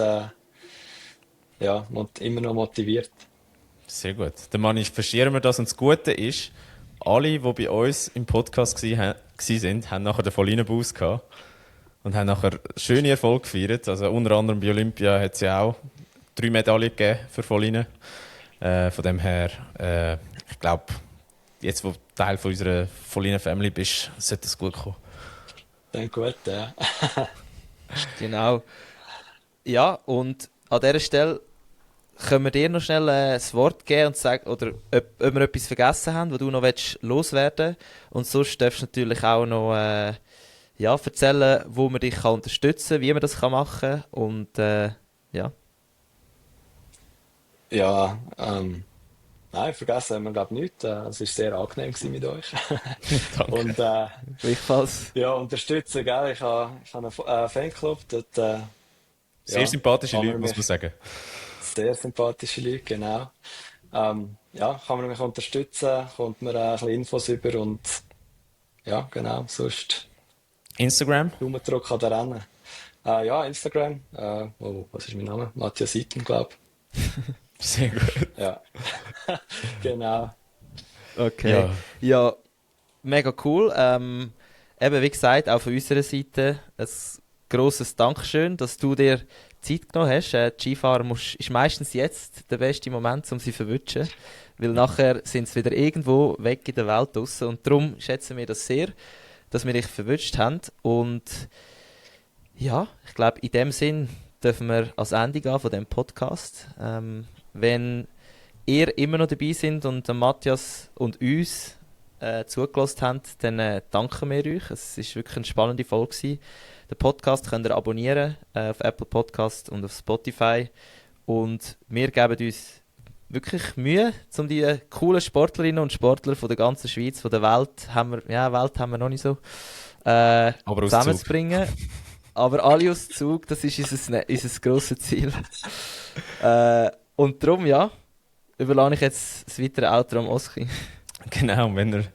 ja, immer noch motiviert. Sehr gut. Dann manifestieren wir das. Und das Gute ist, alle, die bei uns im Podcast sind, haben nachher den Vollinenbus gehabt und haben nachher schöne Erfolge gefeiert. Also unter anderem bei Olympia hat es ja auch 3 Medaillen gegeben für Vollinen. Von dem her, ich glaube, jetzt, wo du Teil von unserer Vollinen-Family bist, sollte es gut kommen. Dann gut, ja. Genau. Ja, und an dieser Stelle können wir dir noch schnell das Wort geben und sagen, oder ob wir etwas vergessen haben, was du noch loswerden willst. Und sonst darfst du natürlich auch noch ja, erzählen, wo man dich kann unterstützen kann, wie man das kann machen kann. Und ja. Ja, nein, vergessen haben wir glaube ich nichts. Es war sehr angenehm gewesen mit euch. Danke. Und Gleichfalls. ja, unterstützen, gell? Ich habe einen Fanclub, dort Sehr ja, sympathische kann Leute, man muss mich, man sagen. sehr sympathische Leute, genau. Ja, kann man mich unterstützen, kommt mir ein bisschen Infos über und ja, genau, sonst Instagram? Daumen drücken an der Rennen. Ja, Instagram, was ist mein Name? Matthias Itten, glaube Sehr gut. ich. Ja, genau. Okay. Ja, Ja, mega cool. Eben, wie gesagt, auch von unserer Seite ein grosses Dankeschön, dass du dir Zeit genommen hast. Die Skifahrer ist meistens jetzt der beste Moment, um sie zu verwünschen, weil nachher sind sie wieder irgendwo weg in der Welt draussen. Und darum schätzen wir das sehr, dass wir dich verwünscht haben. Und ja, ich glaube, in dem Sinn dürfen wir als Ende gehen von diesem Podcast. Wenn ihr immer noch dabei sind und Matthias und uns zugelassen habt, dann danken wir euch. Es war wirklich eine spannende Folge gewesen. Den Podcast könnt ihr abonnieren auf Apple Podcast und auf Spotify. Und wir geben uns wirklich Mühe, um die coolen Sportlerinnen und Sportler von der ganzen Schweiz, von der Welt, Welt haben wir noch nicht so, aber aus Zug. zusammenzubringen. Aber alle aus Zug, das ist unser grosses Ziel. Und darum, ja, überlasse ich jetzt das weitere Outro am Oski. Genau, wenn ihr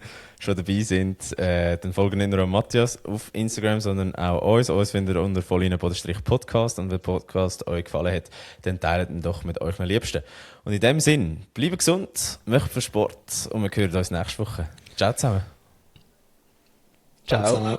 schon dabei sind, dann folgen nicht nur Matthias auf Instagram, sondern auch uns. Uns findet ihr unter vollinen_podcast und wenn der Podcast euch gefallen hat, dann teilt ihn doch mit euren Liebsten. Und in dem Sinn, bleibt gesund, macht für Sport und wir hören uns nächste Woche. Ciao zusammen. Ciao. Zusammen.